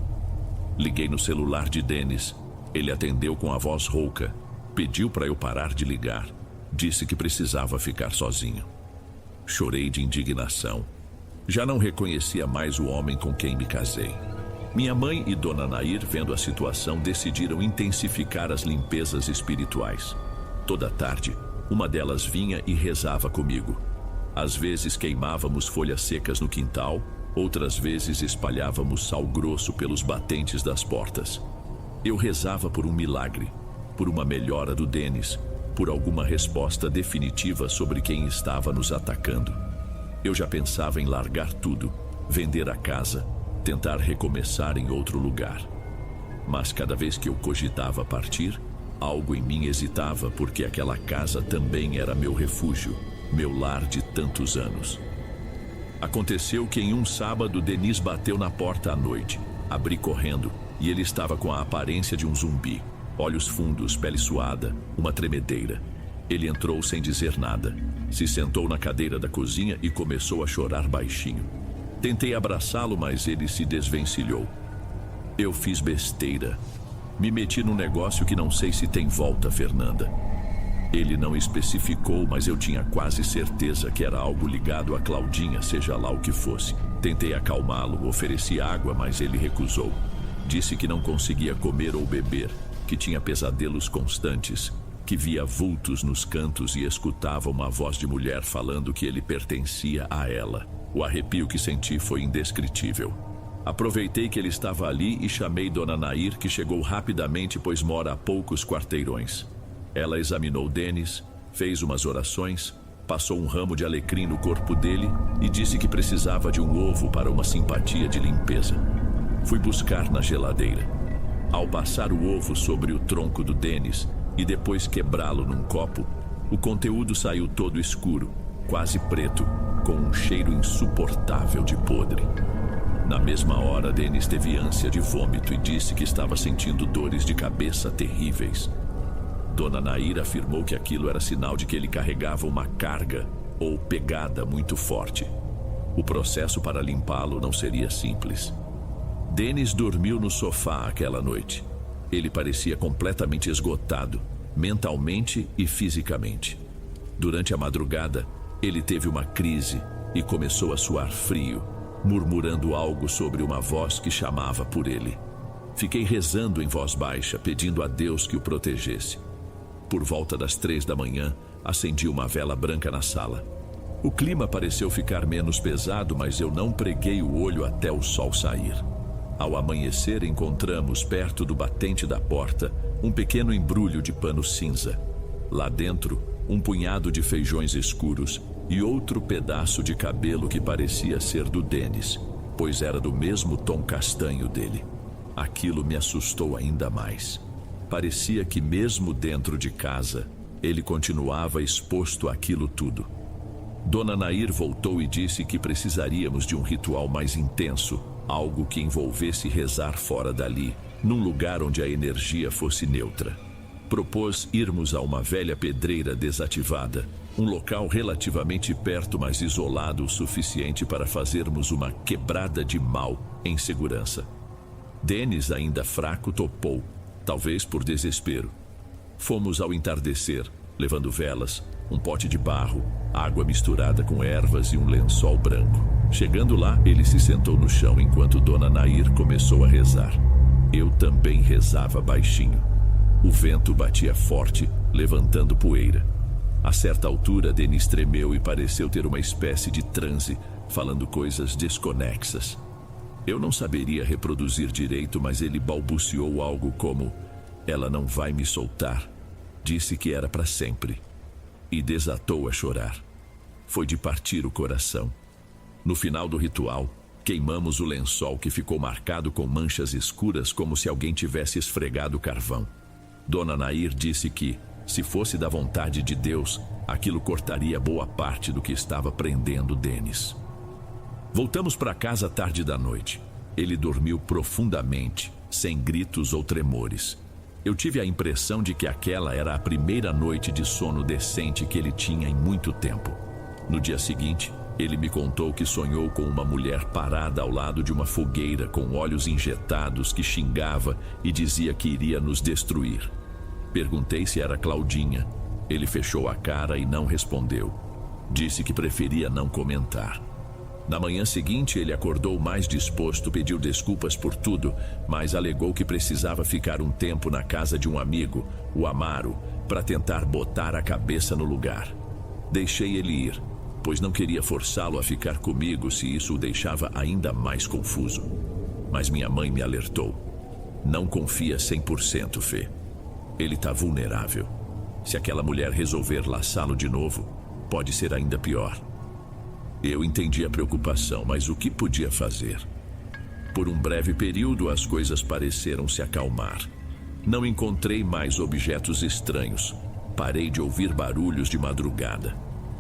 Liguei no celular de Denis. Ele atendeu com a voz rouca. Pediu para eu parar de ligar. Disse que precisava ficar sozinho. Chorei de indignação. Já não reconhecia mais o homem com quem me casei. Minha mãe e Dona Nair, vendo a situação, decidiram intensificar as limpezas espirituais. Toda tarde, uma delas vinha e rezava comigo. Às vezes queimávamos folhas secas no quintal, outras vezes espalhávamos sal grosso pelos batentes das portas. Eu rezava por um milagre, por uma melhora do Denis, por alguma resposta definitiva sobre quem estava nos atacando. Eu já pensava em largar tudo, vender a casa, tentar recomeçar em outro lugar. Mas cada vez que eu cogitava partir, algo em mim hesitava, porque aquela casa também era meu refúgio, meu lar de tantos anos. Aconteceu que em um sábado Denis bateu na porta à noite. Abri correndo e ele estava com a aparência de um zumbi. Olhos fundos, pele suada, uma tremedeira. Ele entrou sem dizer nada. Se sentou na cadeira da cozinha e começou a chorar baixinho. Tentei abraçá-lo, mas ele se desvencilhou. Eu fiz besteira. Me meti num negócio que não sei se tem volta, Fernanda. Ele não especificou, mas eu tinha quase certeza que era algo ligado a Claudinha, seja lá o que fosse. Tentei acalmá-lo, ofereci água, mas ele recusou. Disse que não conseguia comer ou beber, que tinha pesadelos constantes, que via vultos nos cantos e escutava uma voz de mulher falando que ele pertencia a ela. O arrepio que senti foi indescritível. Aproveitei que ele estava ali e chamei Dona Nair, que chegou rapidamente, pois mora a poucos quarteirões. Ela examinou Denis, fez umas orações, passou um ramo de alecrim no corpo dele e disse que precisava de um ovo para uma simpatia de limpeza. Fui buscar na geladeira. Ao passar o ovo sobre o tronco do Denis e depois quebrá-lo num copo, o conteúdo saiu todo escuro, quase preto, com um cheiro insuportável de podre. Na mesma hora, Denis teve ânsia de vômito e disse que estava sentindo dores de cabeça terríveis. Dona Nair afirmou que aquilo era sinal de que ele carregava uma carga ou pegada muito forte. O processo para limpá-lo não seria simples. Denis dormiu no sofá aquela noite. Ele parecia completamente esgotado, mentalmente e fisicamente. Durante a madrugada, ele teve uma crise e começou a suar frio, murmurando algo sobre uma voz que chamava por ele. Fiquei rezando em voz baixa, pedindo a Deus que o protegesse. Por volta das 3 da manhã, acendi uma vela branca na sala. O clima pareceu ficar menos pesado, mas eu não preguei o olho até o sol sair. Ao amanhecer, encontramos, perto do batente da porta, um pequeno embrulho de pano cinza. Lá dentro, um punhado de feijões escuros e outro pedaço de cabelo que parecia ser do Denis, pois era do mesmo tom castanho dele. Aquilo me assustou ainda mais. Parecia que mesmo dentro de casa, ele continuava exposto àquilo tudo. Dona Nair voltou e disse que precisaríamos de um ritual mais intenso, algo que envolvesse rezar fora dali, num lugar onde a energia fosse neutra. Propôs irmos a uma velha pedreira desativada, um local relativamente perto, mas isolado o suficiente para fazermos uma quebrada de mal em segurança. Denis, ainda fraco, topou, talvez por desespero. Fomos ao entardecer, levando velas, um pote de barro, água misturada com ervas e um lençol branco. Chegando lá, ele se sentou no chão enquanto Dona Nair começou a rezar. Eu também rezava baixinho. O vento batia forte, levantando poeira. A certa altura, Denis tremeu e pareceu ter uma espécie de transe, falando coisas desconexas. Eu não saberia reproduzir direito, mas ele balbuciou algo como: "Ela não vai me soltar." Disse que era para sempre. E desatou a chorar. Foi de partir o coração. No final do ritual, queimamos o lençol, que ficou marcado com manchas escuras como se alguém tivesse esfregado carvão. Dona Nair disse que, se fosse da vontade de Deus, aquilo cortaria boa parte do que estava prendendo Denis. Voltamos para casa tarde da noite. Ele dormiu profundamente, sem gritos ou tremores. Eu tive a impressão de que aquela era a primeira noite de sono decente que ele tinha em muito tempo. No dia seguinte, ele me contou que sonhou com uma mulher parada ao lado de uma fogueira com olhos injetados, que xingava e dizia que iria nos destruir. Perguntei se era Claudinha. Ele fechou a cara e não respondeu. Disse que preferia não comentar. Na manhã seguinte, ele acordou mais disposto, pediu desculpas por tudo, mas alegou que precisava ficar um tempo na casa de um amigo, o Amaro, para tentar botar a cabeça no lugar. Deixei ele ir, pois não queria forçá-lo a ficar comigo se isso o deixava ainda mais confuso. Mas minha mãe me alertou. Não confia 100%, Fê. Ele está vulnerável. Se aquela mulher resolver laçá-lo de novo, pode ser ainda pior. Eu entendi a preocupação, mas o que podia fazer? Por um breve período, as coisas pareceram se acalmar. Não encontrei mais objetos estranhos. Parei de ouvir barulhos de madrugada.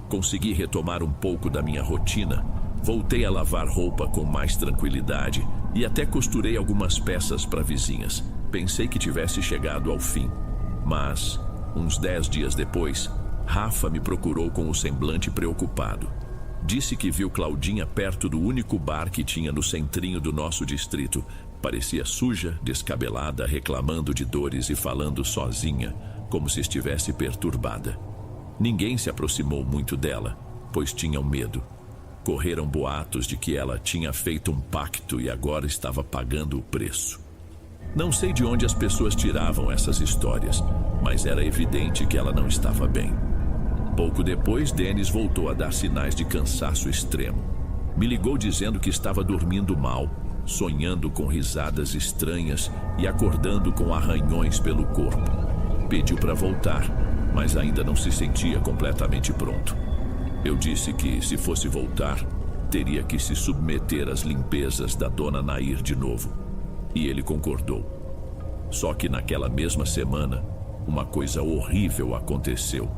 Consegui retomar um pouco da minha rotina. Voltei a lavar roupa com mais tranquilidade e até costurei algumas peças para vizinhas. Pensei que tivesse chegado ao fim. Mas, uns 10 dias depois, Rafa me procurou com o semblante preocupado. Disse que viu Claudinha perto do único bar que tinha no centrinho do nosso distrito. Parecia suja, descabelada, reclamando de dores e falando sozinha, como se estivesse perturbada. Ninguém se aproximou muito dela, pois tinham medo. Correram boatos de que ela tinha feito um pacto e agora estava pagando o preço. Não sei de onde as pessoas tiravam essas histórias, mas era evidente que ela não estava bem. Pouco depois, Denis voltou a dar sinais de cansaço extremo. Me ligou dizendo que estava dormindo mal, sonhando com risadas estranhas e acordando com arranhões pelo corpo. Pediu para voltar, mas ainda não se sentia completamente pronto. Eu disse que, se fosse voltar, teria que se submeter às limpezas da Dona Nair de novo. E ele concordou. Só que naquela mesma semana, uma coisa horrível aconteceu.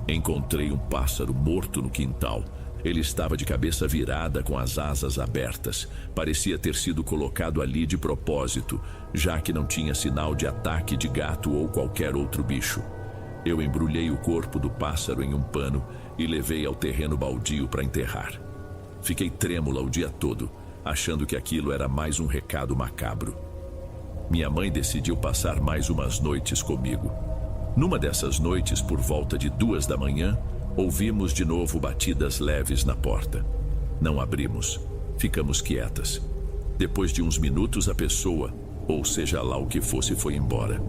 Encontrei um pássaro morto no quintal. Ele estava de cabeça virada, com as asas abertas. Parecia ter sido colocado ali de propósito, já que não tinha sinal de ataque de gato ou qualquer outro bicho. Eu embrulhei o corpo do pássaro em um pano e levei ao terreno baldio para enterrar. Fiquei trêmula o dia todo, achando que aquilo era mais um recado macabro. Minha mãe decidiu passar mais umas noites comigo. Numa dessas noites, por volta de 2 da manhã, ouvimos de novo batidas leves na porta. Não abrimos. Ficamos quietas. Depois de uns minutos, a pessoa, ou seja lá o que fosse, foi embora.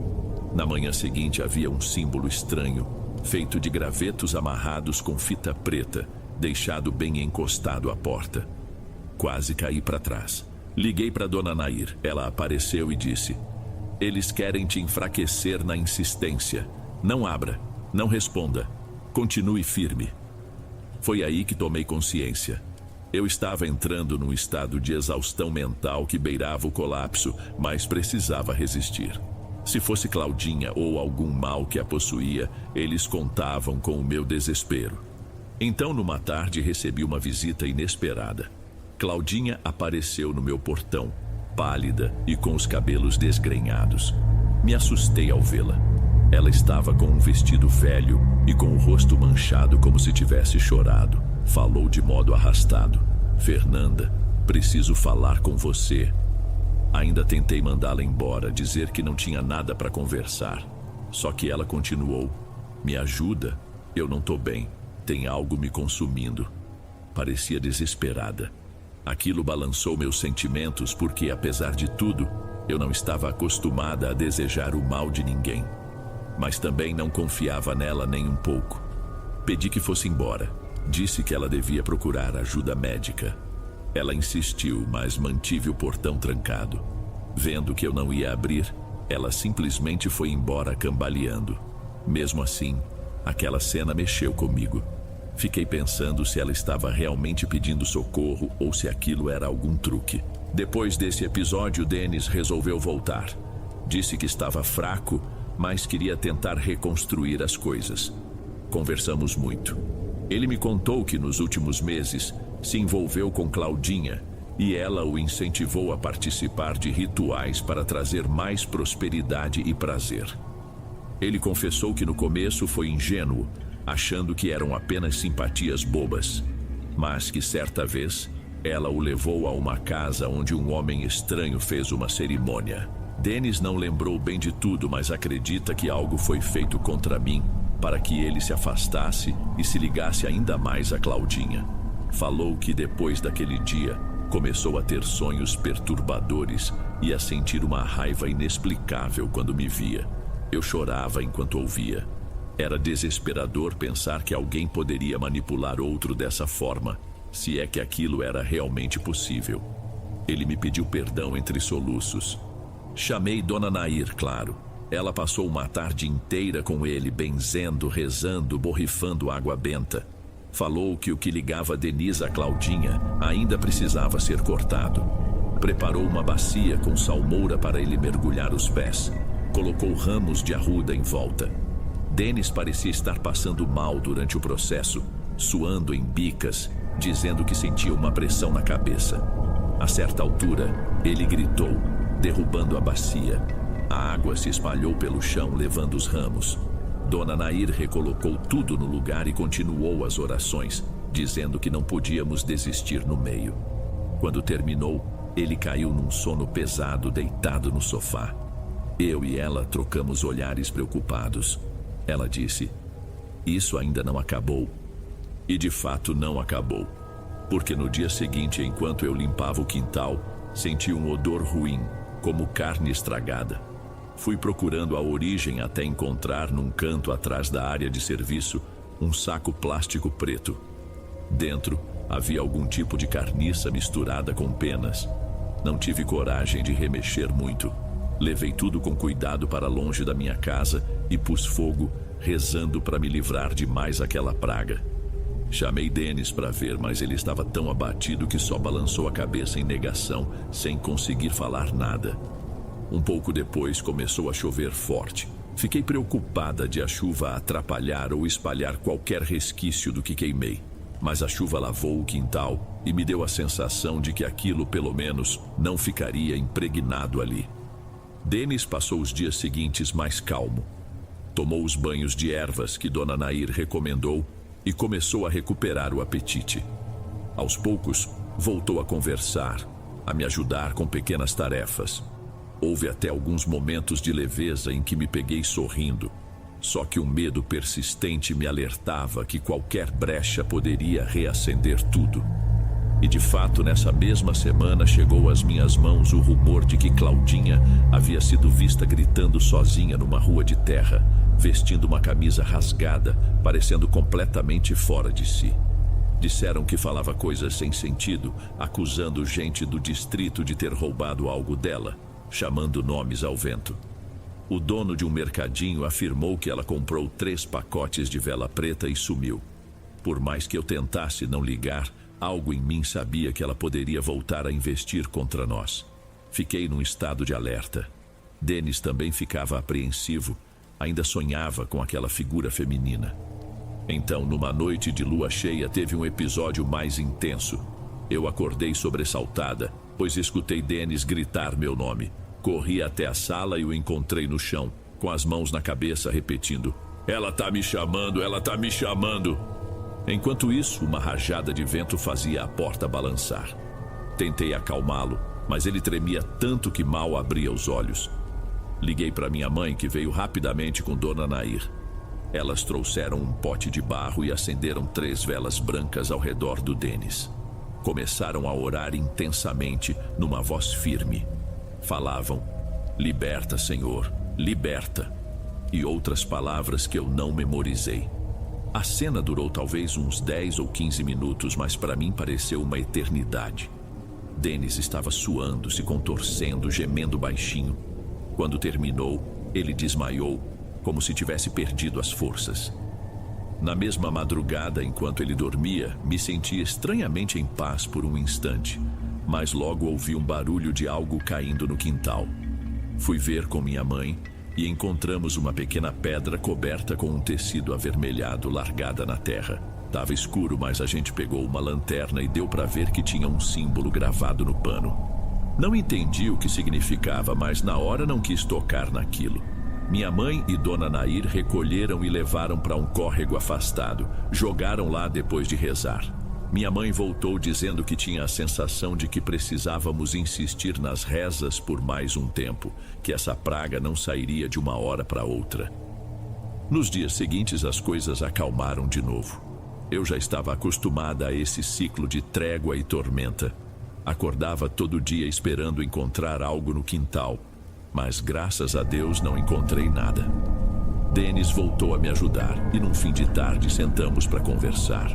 Na manhã seguinte, havia um símbolo estranho, feito de gravetos amarrados com fita preta, deixado bem encostado à porta. Quase caí para trás. Liguei para Dona Nair. Ela apareceu e disse: "Eles querem te enfraquecer na insistência. Não abra, não responda. Continue firme." Foi aí que tomei consciência. Eu estava entrando num estado de exaustão mental que beirava o colapso, mas precisava resistir. Se fosse Claudinha ou algum mal que a possuía, eles contavam com o meu desespero. Então, numa tarde, recebi uma visita inesperada. Claudinha apareceu no meu portão, pálida e com os cabelos desgrenhados. Me assustei ao vê-la. Ela estava com um vestido velho e com o rosto manchado como se tivesse chorado. Falou de modo arrastado. Fernanda, preciso falar com você. Ainda tentei mandá-la embora, dizer que não tinha nada para conversar. Só que ela continuou. Me ajuda? Eu não tô bem. Tem algo me consumindo. Parecia desesperada. Aquilo balançou meus sentimentos porque, apesar de tudo, eu não estava acostumada a desejar o mal de ninguém. Mas também não confiava nela nem um pouco. Pedi que fosse embora. Disse que ela devia procurar ajuda médica. Ela insistiu, mas mantive o portão trancado. Vendo que eu não ia abrir, ela simplesmente foi embora cambaleando. Mesmo assim, aquela cena mexeu comigo. Fiquei pensando se ela estava realmente pedindo socorro ou se aquilo era algum truque. Depois desse episódio, Denis resolveu voltar. Disse que estava fraco, mas queria tentar reconstruir as coisas. Conversamos muito. Ele me contou que nos últimos meses se envolveu com Claudinha e ela o incentivou a participar de rituais para trazer mais prosperidade e prazer. Ele confessou que no começo foi ingênuo, achando que eram apenas simpatias bobas, mas que certa vez ela o levou a uma casa onde um homem estranho fez uma cerimônia. Denis não lembrou bem de tudo, mas acredita que algo foi feito contra mim para que ele se afastasse e se ligasse ainda mais a Claudinha. Falou que depois daquele dia começou a ter sonhos perturbadores e a sentir uma raiva inexplicável quando me via. Eu chorava enquanto ouvia. Era desesperador pensar que alguém poderia manipular outro dessa forma, se é que aquilo era realmente possível. Ele me pediu perdão entre soluços. Chamei Dona Nair, claro. Ela passou uma tarde inteira com ele, benzendo, rezando, borrifando água benta. Falou que o que ligava Denis a Claudinha ainda precisava ser cortado. Preparou uma bacia com salmoura para ele mergulhar os pés. Colocou ramos de arruda em volta. Denis parecia estar passando mal durante o processo, suando em bicas, dizendo que sentia uma pressão na cabeça. A certa altura, ele gritou, derrubando a bacia. A água se espalhou pelo chão, levando os ramos. Dona Nair recolocou tudo no lugar e continuou as orações, dizendo que não podíamos desistir no meio. Quando terminou, ele caiu num sono pesado, deitado no sofá. Eu e ela trocamos olhares preocupados. Ela disse, isso ainda não acabou. E de fato não acabou. Porque no dia seguinte, enquanto eu limpava o quintal, senti um odor ruim, como carne estragada. Fui procurando a origem até encontrar num canto atrás da área de serviço um saco plástico preto. Dentro havia algum tipo de carniça misturada com penas. Não tive coragem de remexer muito. Levei tudo com cuidado para longe da minha casa e pus fogo, rezando para me livrar de mais aquela praga. Chamei Denis para ver, mas ele estava tão abatido que só balançou a cabeça em negação, sem conseguir falar nada. Um pouco depois começou a chover forte. Fiquei preocupada de a chuva atrapalhar ou espalhar qualquer resquício do que queimei. Mas a chuva lavou o quintal e me deu a sensação de que aquilo, pelo menos, não ficaria impregnado ali. Denis passou os dias seguintes mais calmo. Tomou os banhos de ervas que Dona Nair recomendou e começou a recuperar o apetite. Aos poucos, voltou a conversar, a me ajudar com pequenas tarefas. Houve até alguns momentos de leveza em que me peguei sorrindo. Só que um medo persistente me alertava que qualquer brecha poderia reacender tudo. E de fato, nessa mesma semana chegou às minhas mãos o rumor de que Claudinha havia sido vista gritando sozinha numa rua de terra, vestindo uma camisa rasgada, parecendo completamente fora de si. Disseram que falava coisas sem sentido, acusando gente do distrito de ter roubado algo dela, chamando nomes ao vento. O dono de um mercadinho afirmou que ela comprou 3 pacotes de vela preta e sumiu. Por mais que eu tentasse não ligar, algo em mim sabia que ela poderia voltar a investir contra nós. Fiquei num estado de alerta. Denis também ficava apreensivo, ainda sonhava com aquela figura feminina. Então, numa noite de lua cheia, teve um episódio mais intenso. Eu acordei sobressaltada, pois escutei Dennis gritar meu nome. Corri até a sala e o encontrei no chão, com as mãos na cabeça, repetindo: "Ela tá me chamando, ela tá me chamando." Enquanto isso, uma rajada de vento fazia a porta balançar. Tentei acalmá-lo, mas ele tremia tanto que mal abria os olhos. Liguei para minha mãe, que veio rapidamente com Dona Nair. Elas trouxeram um pote de barro e acenderam 3 velas brancas ao redor do Dennis. Começaram a orar intensamente, numa voz firme. Falavam: "Liberta, Senhor, liberta", e outras palavras que eu não memorizei. A cena durou talvez uns 10 ou 15 minutos, mas para mim pareceu uma eternidade. Dennis estava suando, se contorcendo, gemendo baixinho. Quando terminou, ele desmaiou, como se tivesse perdido as forças. Na mesma madrugada, enquanto ele dormia, me senti estranhamente em paz por um instante, mas logo ouvi um barulho de algo caindo no quintal. Fui ver com minha mãe e encontramos uma pequena pedra coberta com um tecido avermelhado largada na terra. Tava escuro, mas a gente pegou uma lanterna e deu para ver que tinha um símbolo gravado no pano. Não entendi o que significava, mas na hora não quis tocar naquilo. Minha mãe e Dona Nair recolheram e levaram para um córrego afastado. Jogaram lá depois de rezar. Minha mãe voltou dizendo que tinha a sensação de que precisávamos insistir nas rezas por mais um tempo, que essa praga não sairia de uma hora para outra. Nos dias seguintes as coisas acalmaram de novo. Eu já estava acostumada a esse ciclo de trégua e tormenta. Acordava todo dia esperando encontrar algo no quintal, mas graças a Deus não encontrei nada. Dennis voltou a me ajudar e num fim de tarde sentamos para conversar.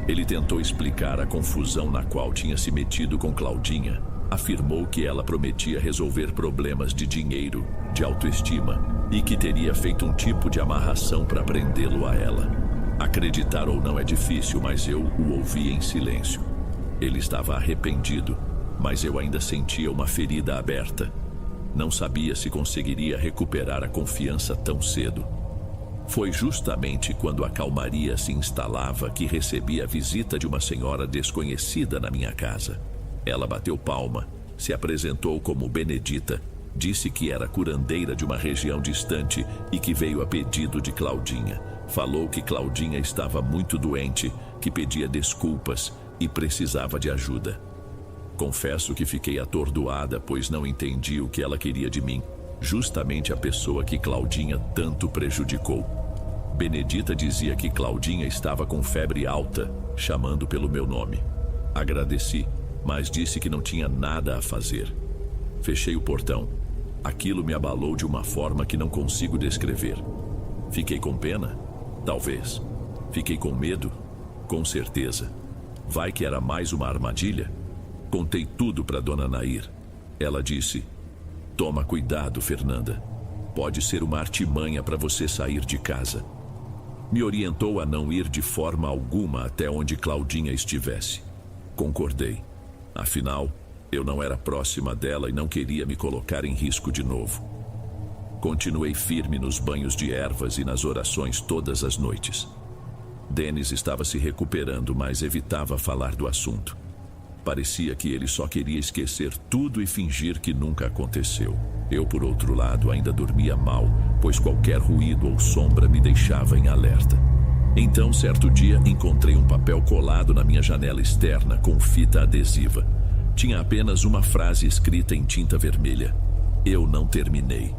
Ele tentou explicar a confusão na qual tinha se metido com Claudinha. Afirmou que ela prometia resolver problemas de dinheiro, de autoestima, e que teria feito um tipo de amarração para prendê-lo a ela. Acreditar ou não é difícil, mas eu o ouvi em silêncio. Ele estava arrependido, mas eu ainda sentia uma ferida aberta. Não sabia se conseguiria recuperar a confiança tão cedo. Foi justamente quando a calmaria se instalava que recebi a visita de uma senhora desconhecida na minha casa. Ela bateu palma, se apresentou como Benedita, disse que era curandeira de uma região distante e que veio a pedido de Claudinha. Falou que Claudinha estava muito doente, que pedia desculpas e precisava de ajuda. Confesso que fiquei atordoada, pois não entendi o que ela queria de mim, justamente a pessoa que Claudinha tanto prejudicou. Benedita dizia que Claudinha estava com febre alta, chamando pelo meu nome. Agradeci, mas disse que não tinha nada a fazer. Fechei o portão. Aquilo me abalou de uma forma que não consigo descrever. Fiquei com pena? Talvez. Fiquei com medo? Com certeza. Vai que era mais uma armadilha? Contei tudo para Dona Nair. Ela disse: "Toma cuidado, Fernanda. Pode ser uma artimanha para você sair de casa." Me orientou a não ir de forma alguma até onde Claudinha estivesse. Concordei. Afinal, eu não era próxima dela e não queria me colocar em risco de novo. Continuei firme nos banhos de ervas e nas orações todas as noites. Dennis estava se recuperando, mas evitava falar do assunto. Parecia que ele só queria esquecer tudo e fingir que nunca aconteceu. Eu, por outro lado, ainda dormia mal, pois qualquer ruído ou sombra me deixava em alerta. Então, certo dia, encontrei um papel colado na minha janela externa com fita adesiva. Tinha apenas uma frase escrita em tinta vermelha: "Eu não terminei."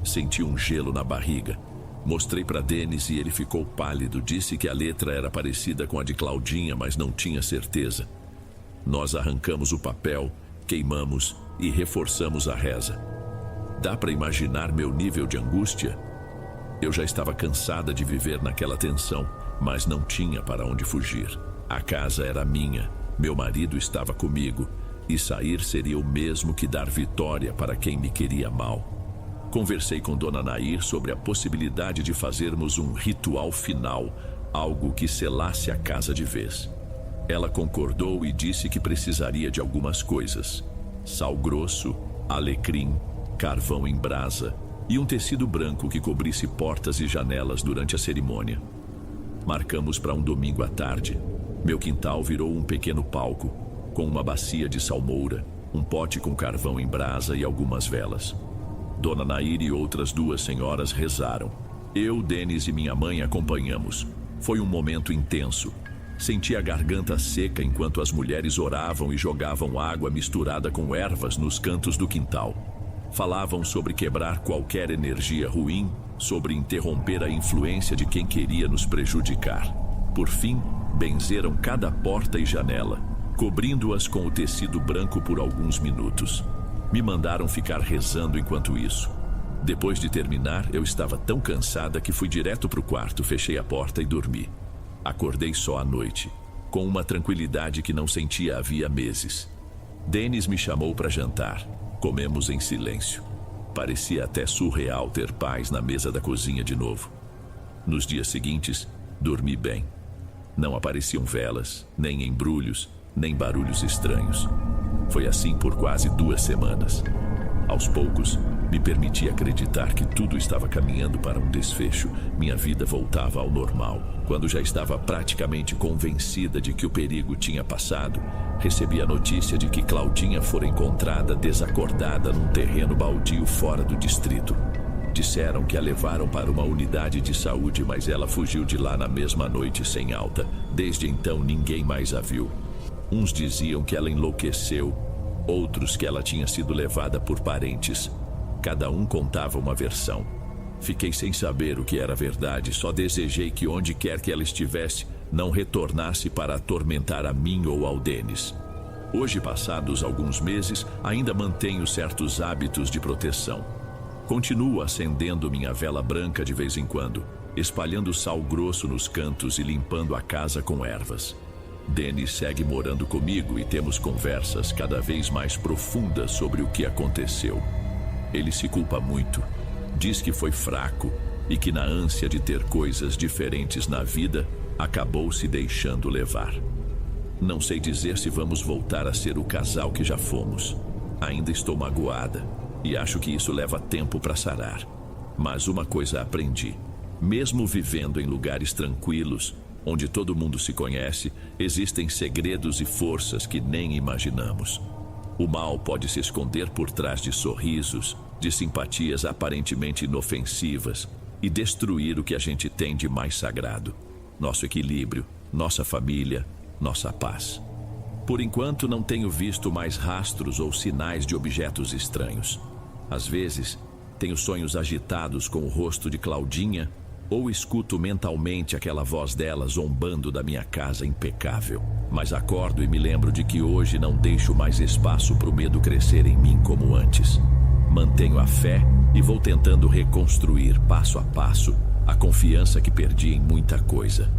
Senti um gelo na barriga. Mostrei para Dennis e ele ficou pálido. Disse que a letra era parecida com a de Claudinha, mas não tinha certeza. Nós arrancamos o papel, queimamos e reforçamos a reza. Dá para imaginar meu nível de angústia? Eu já estava cansada de viver naquela tensão, mas não tinha para onde fugir. A casa era minha, meu marido estava comigo, e sair seria o mesmo que dar vitória para quem me queria mal. Conversei com Dona Nair sobre a possibilidade de fazermos um ritual final, algo que selasse a casa de vez. Ela concordou e disse que precisaria de algumas coisas: sal grosso, alecrim, carvão em brasa e um tecido branco que cobrisse portas e janelas durante a cerimônia. Marcamos para um domingo à tarde. Meu quintal virou um pequeno palco, com uma bacia de salmoura, um pote com carvão em brasa e algumas velas. Dona Nair e outras 2 senhoras rezaram. Eu, Denis e minha mãe acompanhamos. Foi um momento intenso. Senti a garganta seca enquanto as mulheres oravam e jogavam água misturada com ervas nos cantos do quintal. Falavam sobre quebrar qualquer energia ruim, sobre interromper a influência de quem queria nos prejudicar. Por fim, benzeram cada porta e janela, cobrindo-as com o tecido branco por alguns minutos. Me mandaram ficar rezando enquanto isso. Depois de terminar, eu estava tão cansada que fui direto para o quarto, fechei a porta e dormi. Acordei só à noite, com uma tranquilidade que não sentia havia meses. Denis me chamou para jantar. Comemos em silêncio. Parecia até surreal ter paz na mesa da cozinha de novo. Nos dias seguintes, dormi bem. Não apareciam velas, nem embrulhos, nem barulhos estranhos. Foi assim por quase 2 semanas. Aos poucos, me permiti acreditar que tudo estava caminhando para um desfecho. Minha vida voltava ao normal. Quando já estava praticamente convencida de que o perigo tinha passado, recebi a notícia de que Claudinha fora encontrada desacordada num terreno baldio fora do distrito. Disseram que a levaram para uma unidade de saúde, mas ela fugiu de lá na mesma noite sem alta. Desde então, ninguém mais a viu. Uns diziam que ela enlouqueceu, outros que ela tinha sido levada por parentes. Cada um contava uma versão. Fiquei sem saber o que era verdade, só desejei que onde quer que ela estivesse, não retornasse para atormentar a mim ou ao Denis. Hoje, passados alguns meses, ainda mantenho certos hábitos de proteção. Continuo acendendo minha vela branca de vez em quando, espalhando sal grosso nos cantos e limpando a casa com ervas. Denis segue morando comigo e temos conversas cada vez mais profundas sobre o que aconteceu. Ele se culpa muito, diz que foi fraco e que na ânsia de ter coisas diferentes na vida, acabou se deixando levar. Não sei dizer se vamos voltar a ser o casal que já fomos. Ainda estou magoada e acho que isso leva tempo para sarar. Mas uma coisa aprendi: mesmo vivendo em lugares tranquilos, onde todo mundo se conhece, existem segredos e forças que nem imaginamos. O mal pode se esconder por trás de sorrisos, de simpatias aparentemente inofensivas e destruir o que a gente tem de mais sagrado: nosso equilíbrio, nossa família, nossa paz. Por enquanto, não tenho visto mais rastros ou sinais de objetos estranhos. Às vezes, tenho sonhos agitados com o rosto de Claudinha ou escuto mentalmente aquela voz dela zombando da minha casa impecável. Mas acordo e me lembro de que hoje não deixo mais espaço para o medo crescer em mim como antes. Mantenho a fé e vou tentando reconstruir, passo a passo, a confiança que perdi em muita coisa.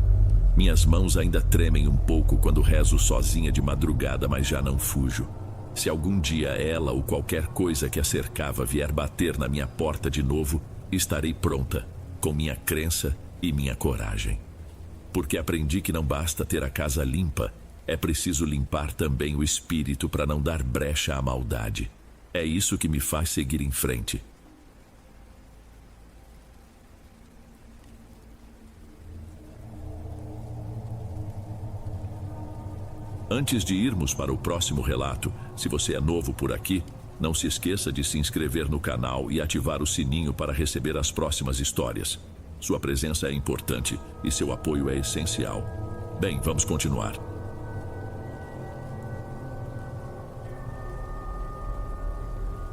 Minhas mãos ainda tremem um pouco quando rezo sozinha de madrugada, mas já não fujo. Se algum dia ela ou qualquer coisa que a cercava vier bater na minha porta de novo, estarei pronta, com minha crença e minha coragem. Porque aprendi que não basta ter a casa limpa, é preciso limpar também o espírito para não dar brecha à maldade. É isso que me faz seguir em frente. Antes de irmos para o próximo relato, se você é novo por aqui, não se esqueça de se inscrever no canal e ativar o sininho para receber as próximas histórias. Sua presença é importante e seu apoio é essencial. Bem, vamos continuar.